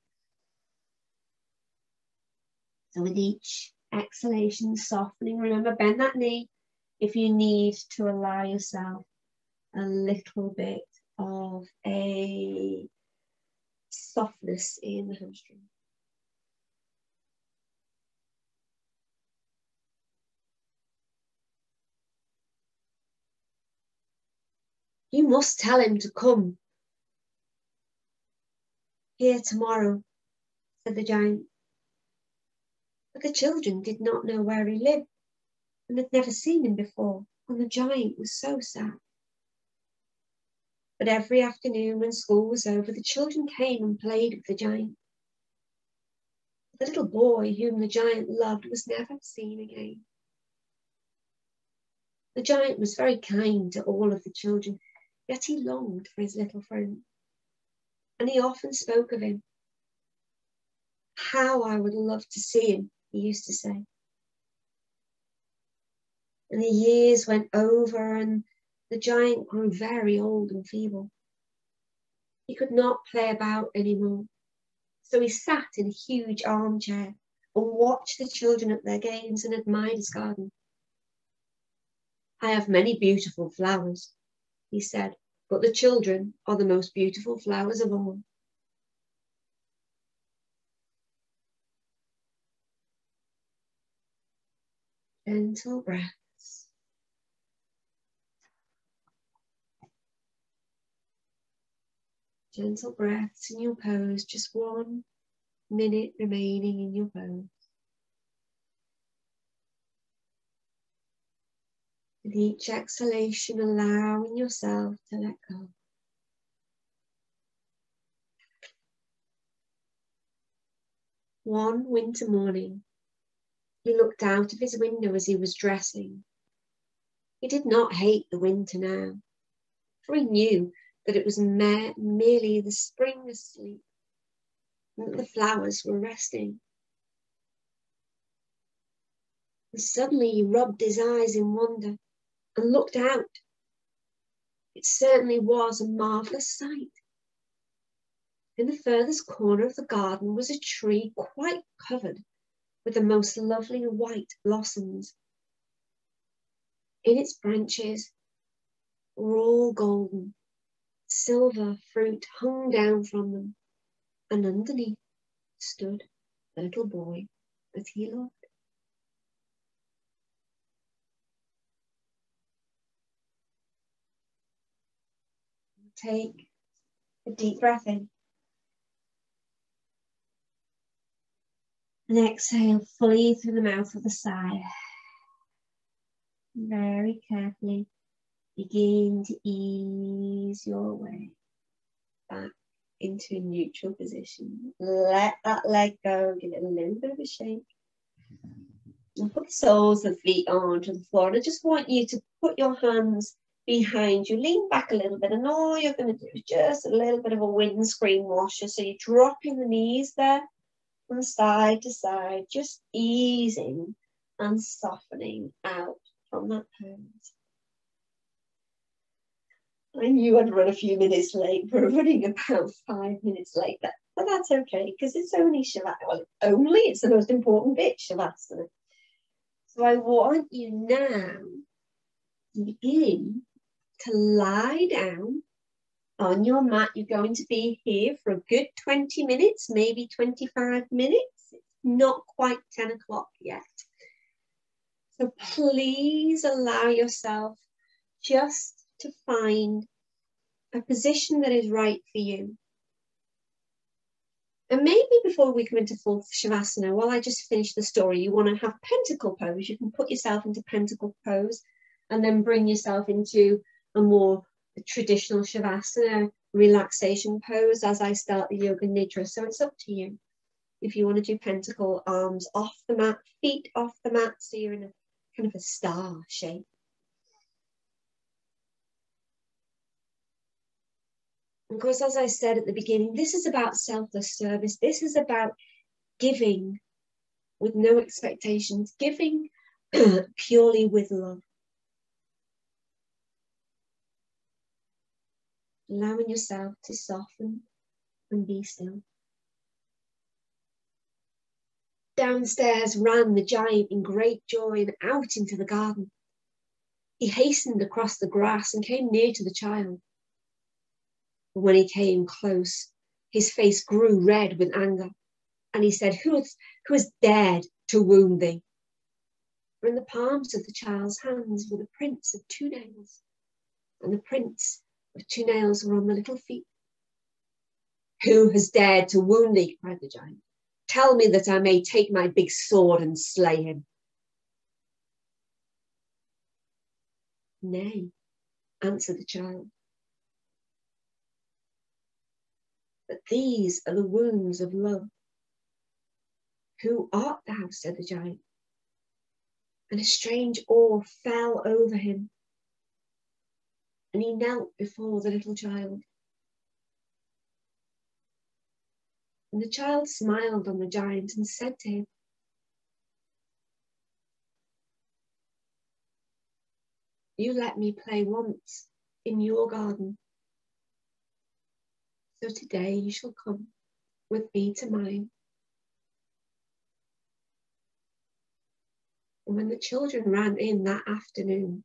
So with each exhalation, softening. Remember, bend that knee if you need to allow yourself a little bit of a softness in the hamstring. "You must tell him to come here tomorrow," said the giant. But the children did not know where he lived and had never seen him before, and the giant was so sad. But every afternoon when school was over, the children came and played with the giant. The little boy whom the giant loved was never seen again. The giant was very kind to all of the children, yet he longed for his little friend, and he often spoke of him. "How I would love to see him," he used to say. And the years went over and the giant grew very old and feeble. He could not play about anymore, so he sat in a huge armchair and watched the children at their games and admired his garden. "I have many beautiful flowers," he said, but the children are the most beautiful flowers of all. Gentle breaths. Gentle breaths in your pose, just 1 minute remaining in your pose. With each exhalation, allowing yourself to let go. One winter morning, he looked out of his window as he was dressing. He did not hate the winter now, for he knew that it was merely the spring asleep, and that the flowers were resting. And suddenly he rubbed his eyes in wonder and looked out. It certainly was a marvellous sight. In the furthest corner of the garden was a tree quite covered with the most lovely white blossoms. In its branches were all golden. Silver fruit hung down from them, and underneath stood the little boy that he loved. Take a deep breath in. And exhale fully through the mouth of the side. Very carefully begin to ease your way back into a neutral position. Let that leg go, give it a little bit of a shake. And put the soles of the feet onto the floor. And I just want you to put your hands behind you, lean back a little bit, and all you're going to do is just a little bit of a windscreen washer. So you're dropping the knees there from side to side, just easing and softening out from that pose. I knew I'd run a few minutes late. We're running about 5 minutes late, but that's okay because it's only Shavasana. Well, it's the most important bit, Shavasana. So I want you now to begin to lie down on your mat. You're going to be here for a good 20 minutes, maybe 25 minutes. It's not quite 10 o'clock yet. So please allow yourself just to find a position that is right for you. And maybe before we come into full Shavasana, while I just finish the story, you want to have pentacle pose. You can put yourself into pentacle pose and then bring yourself into a more traditional Shavasana relaxation pose as I start the Yoga Nidra. So it's up to you. If you want to do pentacle, arms off the mat, feet off the mat, so you're in a kind of a star shape. Because as I said at the beginning, this is about selfless service. This is about giving with no expectations, giving purely with love. Allowing yourself to soften and be still. Downstairs ran the giant in great joy and out into the garden. He hastened across the grass and came near to the child. But when he came close, his face grew red with anger, and he said, Who has dared to wound thee? For in the palms of the child's hands were the prints of 2 nails, and the prints of 2 nails were on the little feet. Who has dared to wound thee? Cried the giant. Tell me that I may take my big sword and slay him. Nay, answered the child. But these are the wounds of love. Who art thou? Said the giant. And a strange awe fell over him. And he knelt before the little child. And the child smiled on the giant and said to him, You let me play once in your garden. So today you shall come with me to mine. And when the children ran in that afternoon,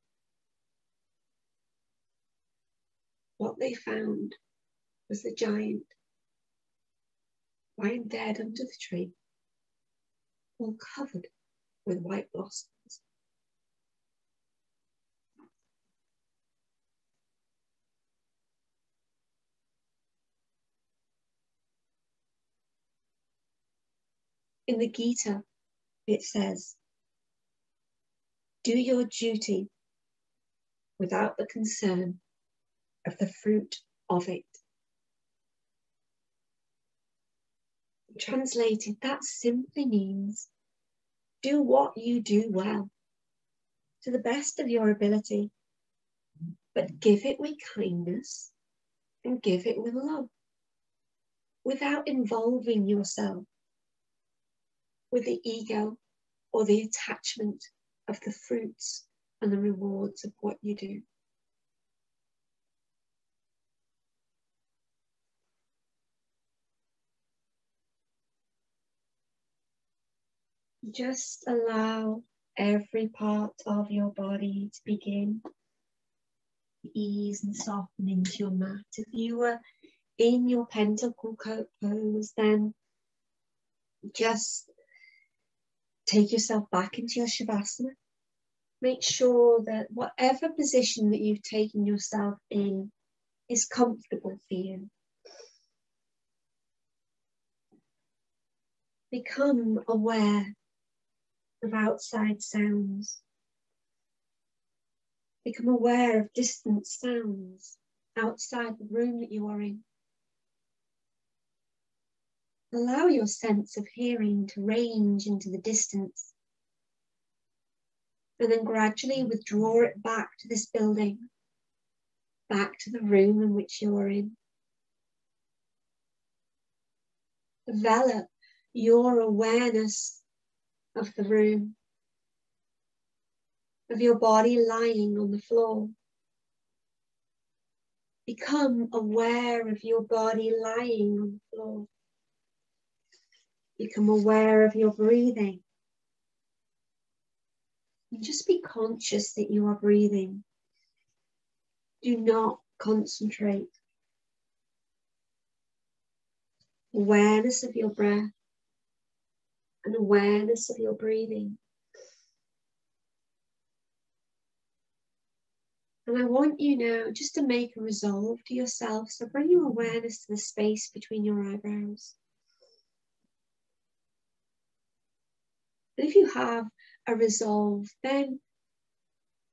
what they found was the giant lying dead under the tree, all covered with white blossoms. In the Gita, it says, do your duty without the concern of the fruit of it. Translated, that simply means do what you do well, to the best of your ability, but give it with kindness and give it with love, without involving yourself with the ego or the attachment of the fruits and the rewards of what you do. Just allow every part of your body to begin to ease and soften into your mat. If you were in your pentacle pose, then just take yourself back into your shavasana. Make sure that whatever position that you've taken yourself in is comfortable for you. Become aware of outside sounds. Become aware of distant sounds outside the room that you are in. Allow your sense of hearing to range into the distance, and then gradually withdraw it back to this building, back to the room in which you are in. Develop your awareness of the room, of your body lying on the floor. Become aware of your body lying on the floor. Become aware of your breathing. And just be conscious that you are breathing. Do not concentrate. Awareness of your breath and awareness of your breathing. And I want you now just to make a resolve to yourself. So bring your awareness to the space between your eyebrows. And if you have a resolve, then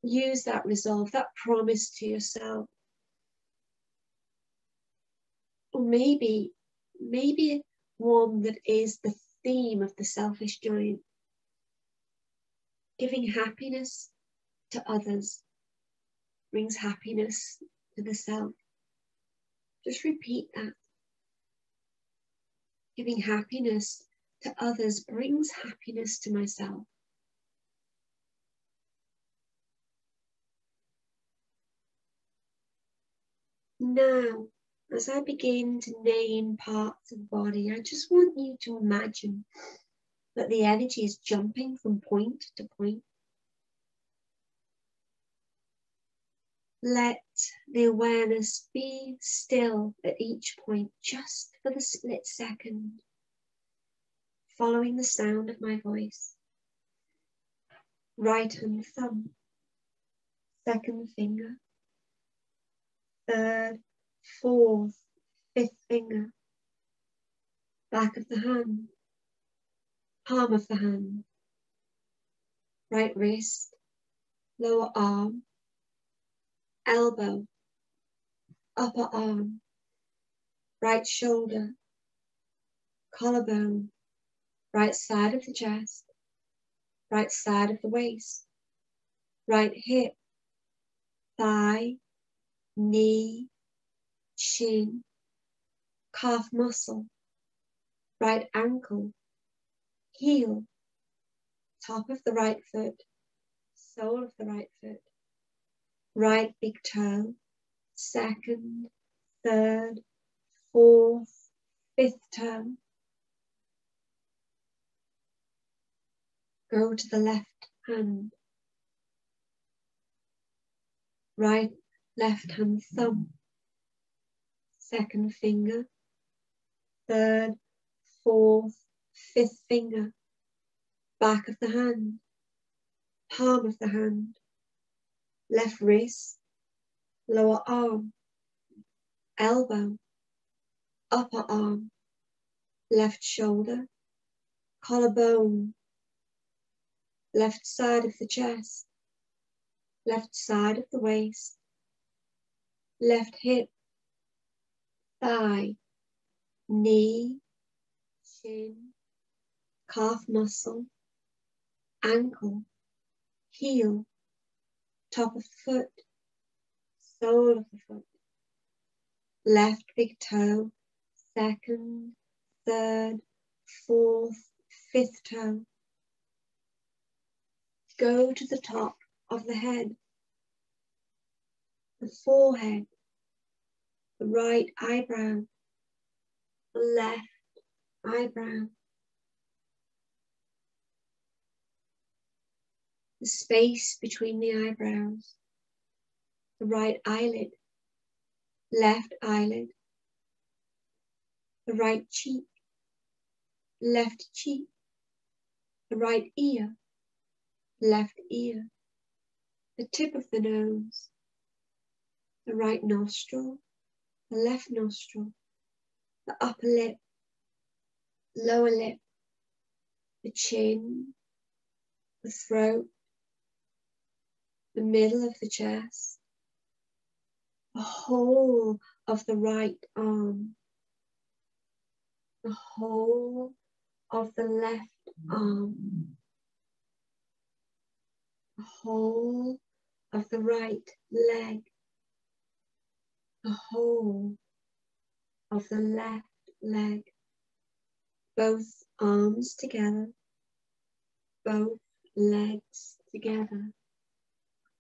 use that resolve, that promise to yourself. Or maybe one that is the theme of the selfish giant. Giving happiness to others brings happiness to the self. Just repeat that. Giving happiness to others brings happiness to myself. Now, as I begin to name parts of the body, I just want you to imagine that the energy is jumping from point to point. Let the awareness be still at each point, just for the split second, following the sound of my voice. Right hand thumb, second finger, third, fourth, fifth finger, back of the hand, palm of the hand, right wrist, lower arm, elbow, upper arm, right shoulder, collarbone, right side of the chest, right side of the waist, right hip, thigh, knee, shin, calf muscle, right ankle, heel, top of the right foot, sole of the right foot, right big toe, second, third, fourth, fifth toe. Go to the left hand, right, left hand thumb, second finger, third, fourth, fifth finger, back of the hand, palm of the hand, left wrist, lower arm, elbow, upper arm, left shoulder, collarbone, left side of the chest, left side of the waist, left hip, thigh, knee, shin, calf muscle, ankle, heel, top of the foot, sole of the foot, left big toe, second, third, fourth, fifth toe. Go to the top of the head, the forehead, the right eyebrow, the left eyebrow, the space between the eyebrows, the right eyelid, left eyelid, the right cheek, left cheek, the right ear, left ear, the tip of the nose, the right nostril, the left nostril, the upper lip, lower lip, the chin, the throat, the middle of the chest, the whole of the right arm, the whole of the left arm, the whole of the right leg, the whole of the left leg, both arms together, both legs together,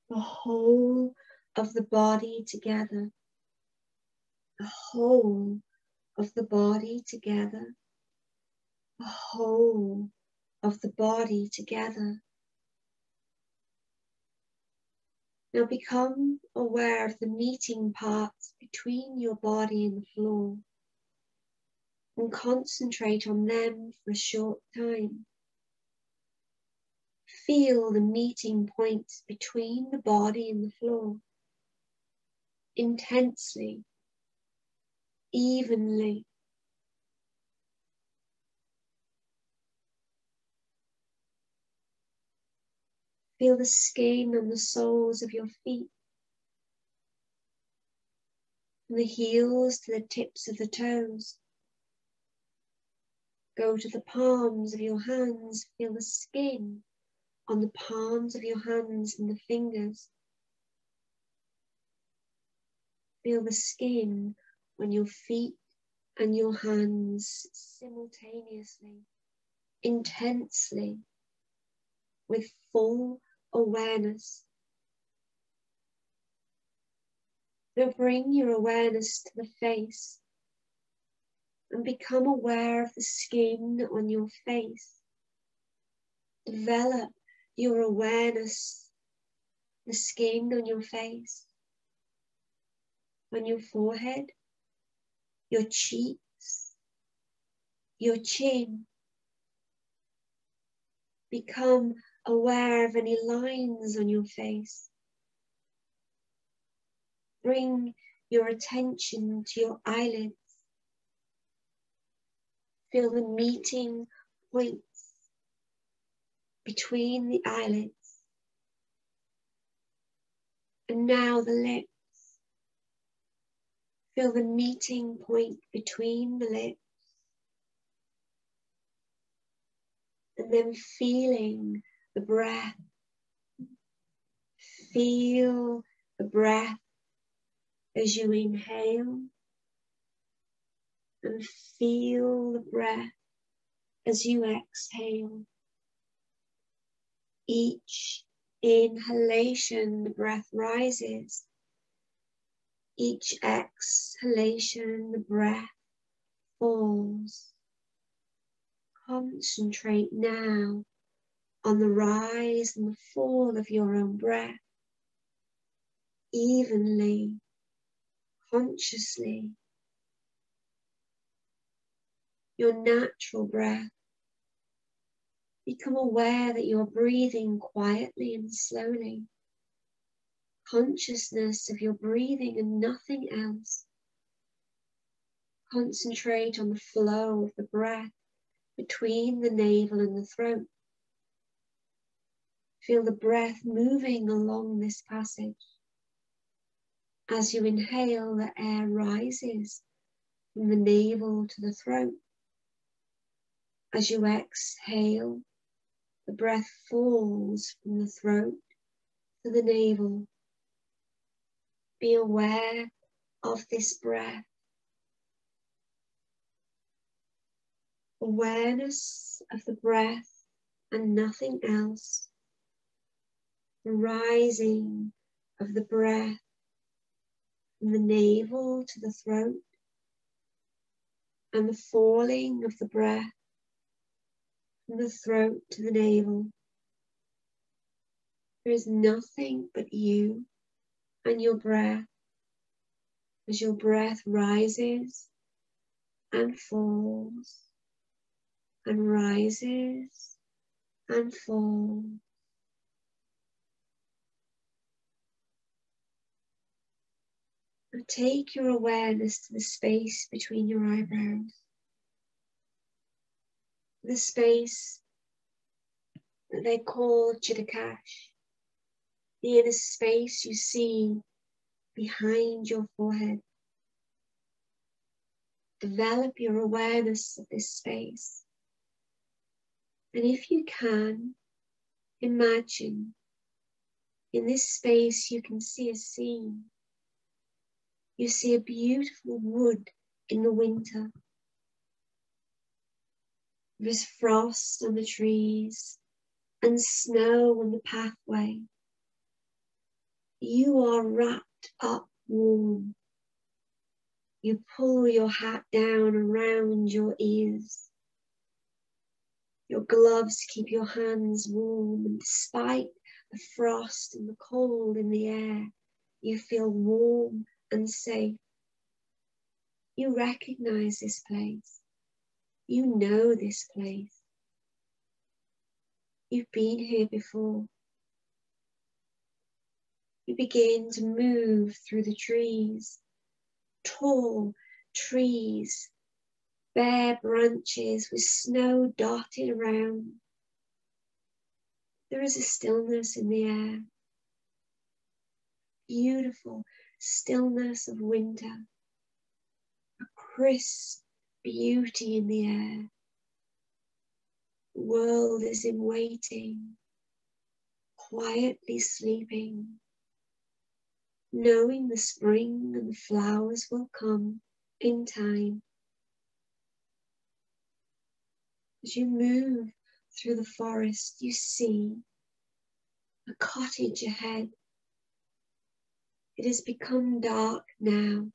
the whole of the body together, the whole of the body together, the whole of the body together. Now become aware of the meeting parts between your body and the floor and concentrate on them for a short time. Feel the meeting points between the body and the floor intensely, evenly. Feel the skin on the soles of your feet, from the heels to the tips of the toes. Go to the palms of your hands, feel the skin on the palms of your hands and the fingers. Feel the skin on your feet and your hands simultaneously, intensely, with full awareness. Now bring your awareness to the face and become aware of the skin on your face. Develop your awareness, the skin on your face, on your forehead, your cheeks, your chin. Become aware of any lines on your face. Bring your attention to your eyelids. Feel the meeting points between the eyelids. And now the lips. Feel the meeting point between the lips. And then feeling the breath. Feel the breath as you inhale, and feel the breath as you exhale. Each inhalation, the breath rises. Each exhalation, the breath falls. Concentrate now on the rise and the fall of your own breath, evenly, consciously, your natural breath. Become aware that you're breathing quietly and slowly. Consciousness of your breathing and nothing else. Concentrate on the flow of the breath between the navel and the throat. Feel the breath moving along this passage. As you inhale, the air rises from the navel to the throat. As you exhale, the breath falls from the throat to the navel. Be aware of this breath. Awareness of the breath and nothing else. The rising of the breath from the navel to the throat, and the falling of the breath from the throat to the navel. There is nothing but you and your breath as your breath rises and falls and rises and falls. Now take your awareness to the space between your eyebrows, the space that they call Chittakash, the inner space you see behind your forehead. Develop your awareness of this space. And if you can, imagine in this space you can see a scene. You see a beautiful wood in the winter. There's frost on the trees and snow on the pathway. You are wrapped up warm. You pull your hat down around your ears. Your gloves keep your hands warm, and despite the frost and the cold in the air, you feel warm and safe. You recognize this place. You know this place. You've been here before. You begin to move through the trees, tall trees, bare branches with snow dotted around. There is a stillness in the air, beautiful stillness of winter, a crisp beauty in the air. The world is in waiting, quietly sleeping, knowing the spring and the flowers will come in time. As you move through the forest, you see a cottage ahead. It has become dark now,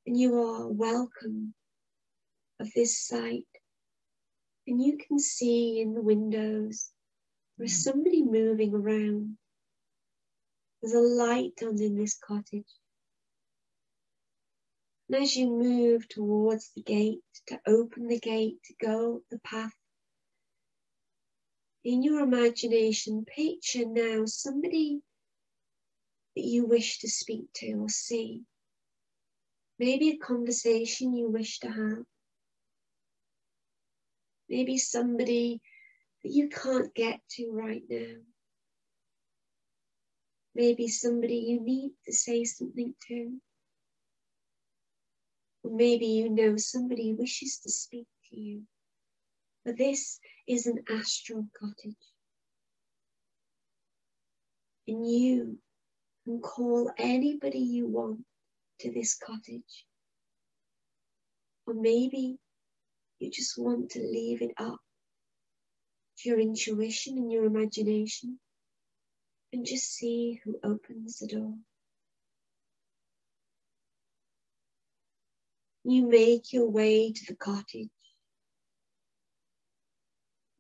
and you are welcome of this sight. And you can see in the windows there's somebody moving around. There's a light on in this cottage. And as you move towards the gate, to open the gate, to go up the path, in your imagination, picture now somebody that you wish to speak to or see. Maybe a conversation you wish to have. Maybe somebody that you can't get to right now. Maybe somebody you need to say something to. Or maybe you know somebody wishes to speak to you. But this is an astral cottage. And you can call anybody you want to this cottage. Or maybe you just want to leave it up to your intuition and your imagination and just see who opens the door. You make your way to the cottage.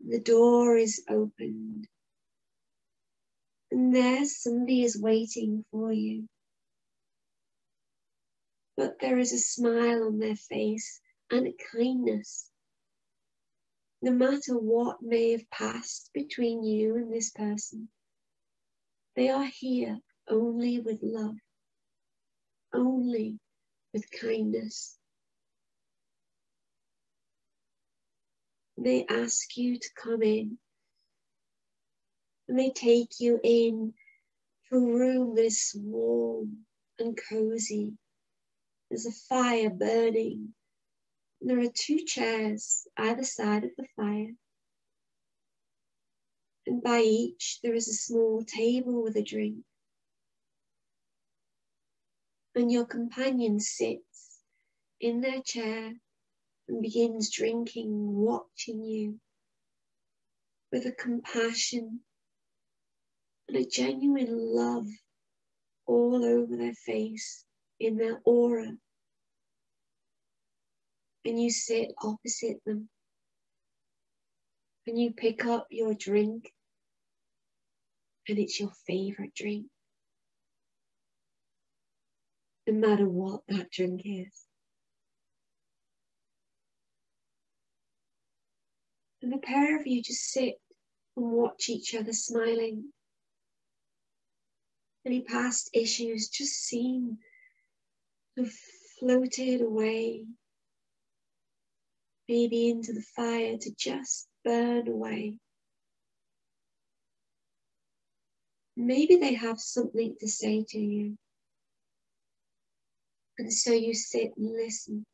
The door is opened, and there somebody is waiting for you. But there is a smile on their face and kindness. No matter what may have passed between you and this person, they are here only with love, only with kindness. They ask you to come in, and they take you in to a room that is warm and cozy. There's a fire burning. There are 2 chairs either side of the fire. And by each there is a small table with a drink. And your companion sits in their chair and begins drinking, watching you with a compassion and a genuine love all over their face, in their aura. And you sit opposite them and you pick up your drink, and it's your favorite drink, no matter what that drink is. And the pair of you just sit and watch each other smiling. Any past issues just seem to have floated away, maybe into the fire to just burn away. Maybe they have something to say to you. And so you sit and listen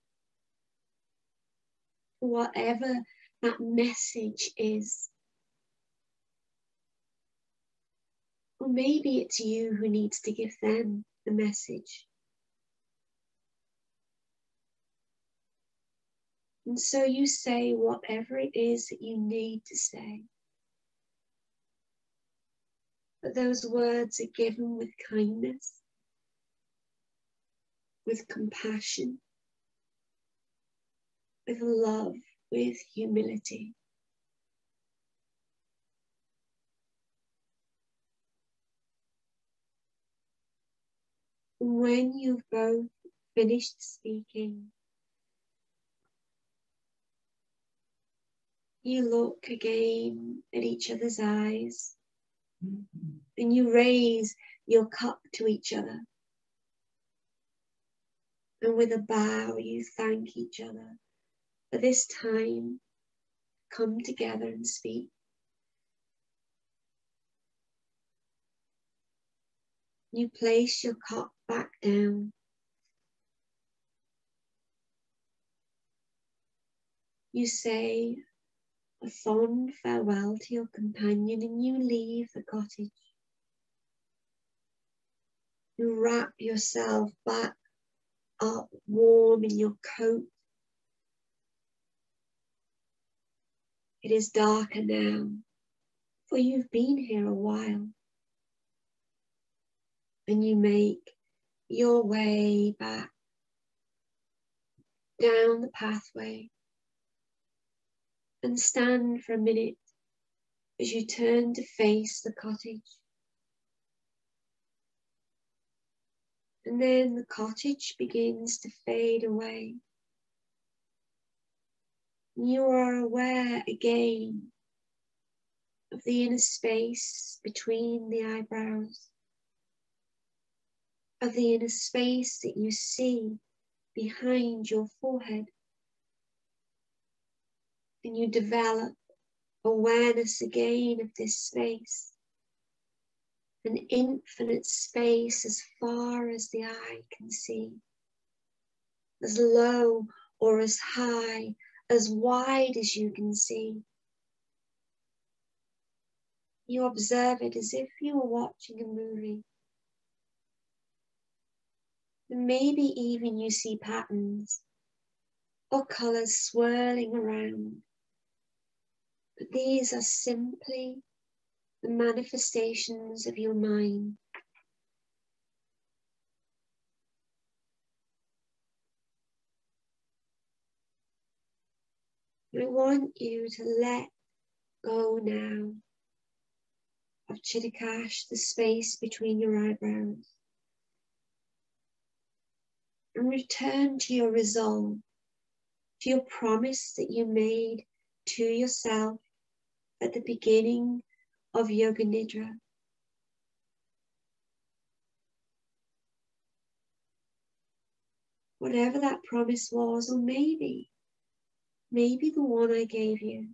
to whatever that message is. Or maybe it's you who needs to give them the message. And so you say whatever it is that you need to say. But those words are given with kindness, with compassion, with love, with humility. And when you've both finished speaking, you look again at each other's eyes, and you raise your cup to each other. And with a bow, you thank each other for this time. Come together and speak. You place your cup back down. You say a fond farewell to your companion, and you leave the cottage. You wrap yourself back up warm in your coat. It is darker now, for you've been here a while. And you make your way back down the pathway and stand for a minute as you turn to face the cottage. And then the cottage begins to fade away. You are aware again of the inner space between the eyebrows, of the inner space that you see behind your forehead. And you develop awareness again of this space, an infinite space as far as the eye can see, as low or as high, as wide as you can see. You observe it as if you were watching a movie. And maybe even you see patterns or colours swirling around. But these are simply the manifestations of your mind. I want you to let go now of Chittakash, the space between your eyebrows, and return to your resolve to your promise that you made to yourself at the beginning of Yoga Nidra. Whatever that promise was, or maybe the one I gave you.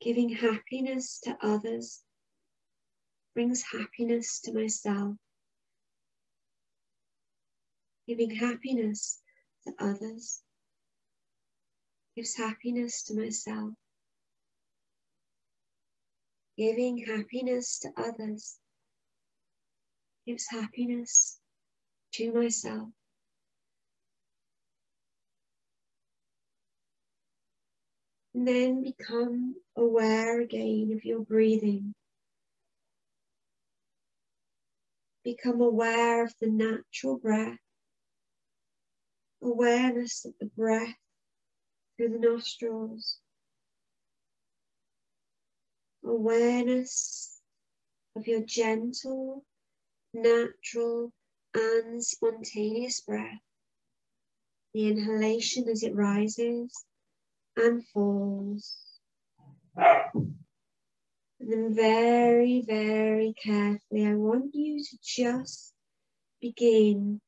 Giving happiness to others brings happiness to myself. Giving happiness to others gives happiness to myself. Giving happiness to others gives happiness to myself. And then become aware again of your breathing. Become aware of the natural breath. Awareness of the breath through the nostrils. Awareness of your gentle, natural, and spontaneous breath. The inhalation as it rises and falls. And then very, very carefully, I want you to just begin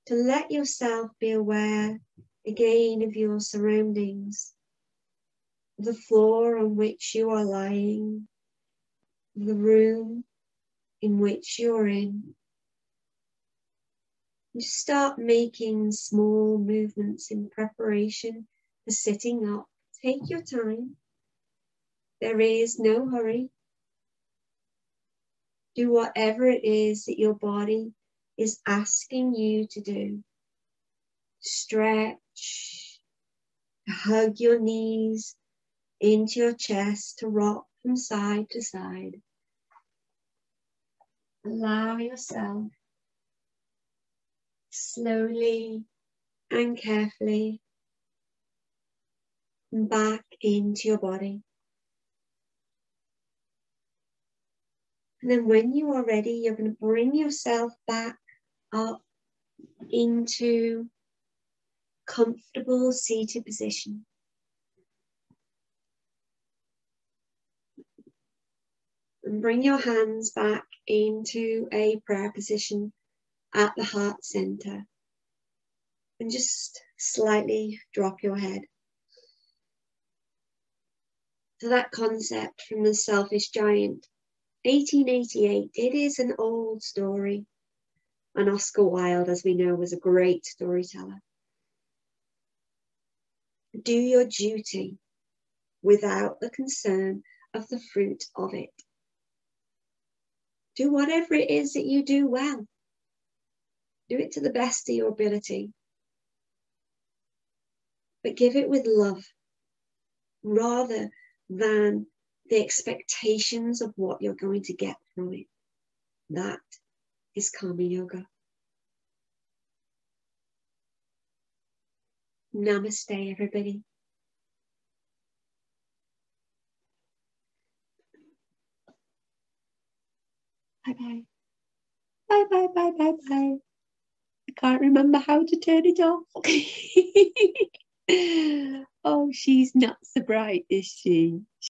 to let yourself be aware again of your surroundings, the floor on which you are lying, the room in which you're in. And just start making small movements in preparation for sitting up. Take your time. There is no hurry. Do whatever it is that your body is asking you to do. Stretch, hug your knees into your chest to rock from side to side. Allow yourself slowly and carefully back into your body. And then when you are ready, you're going to bring yourself back up into comfortable seated position. And bring your hands back into a prayer position at the heart center. And just slightly drop your head. So that concept from The Selfish Giant, 1888, it is an old story. And Oscar Wilde, as we know, was a great storyteller. Do your duty without the concern of the fruit of it. Do whatever it is that you do well. Do it to the best of your ability. But give it with love, rather than the expectations of what you're going to get from it. That is Karma Yoga. Namaste, everybody. Bye-bye. Bye, bye, bye, bye, bye. I can't remember how to turn it off. Oh, she's not so bright, is she?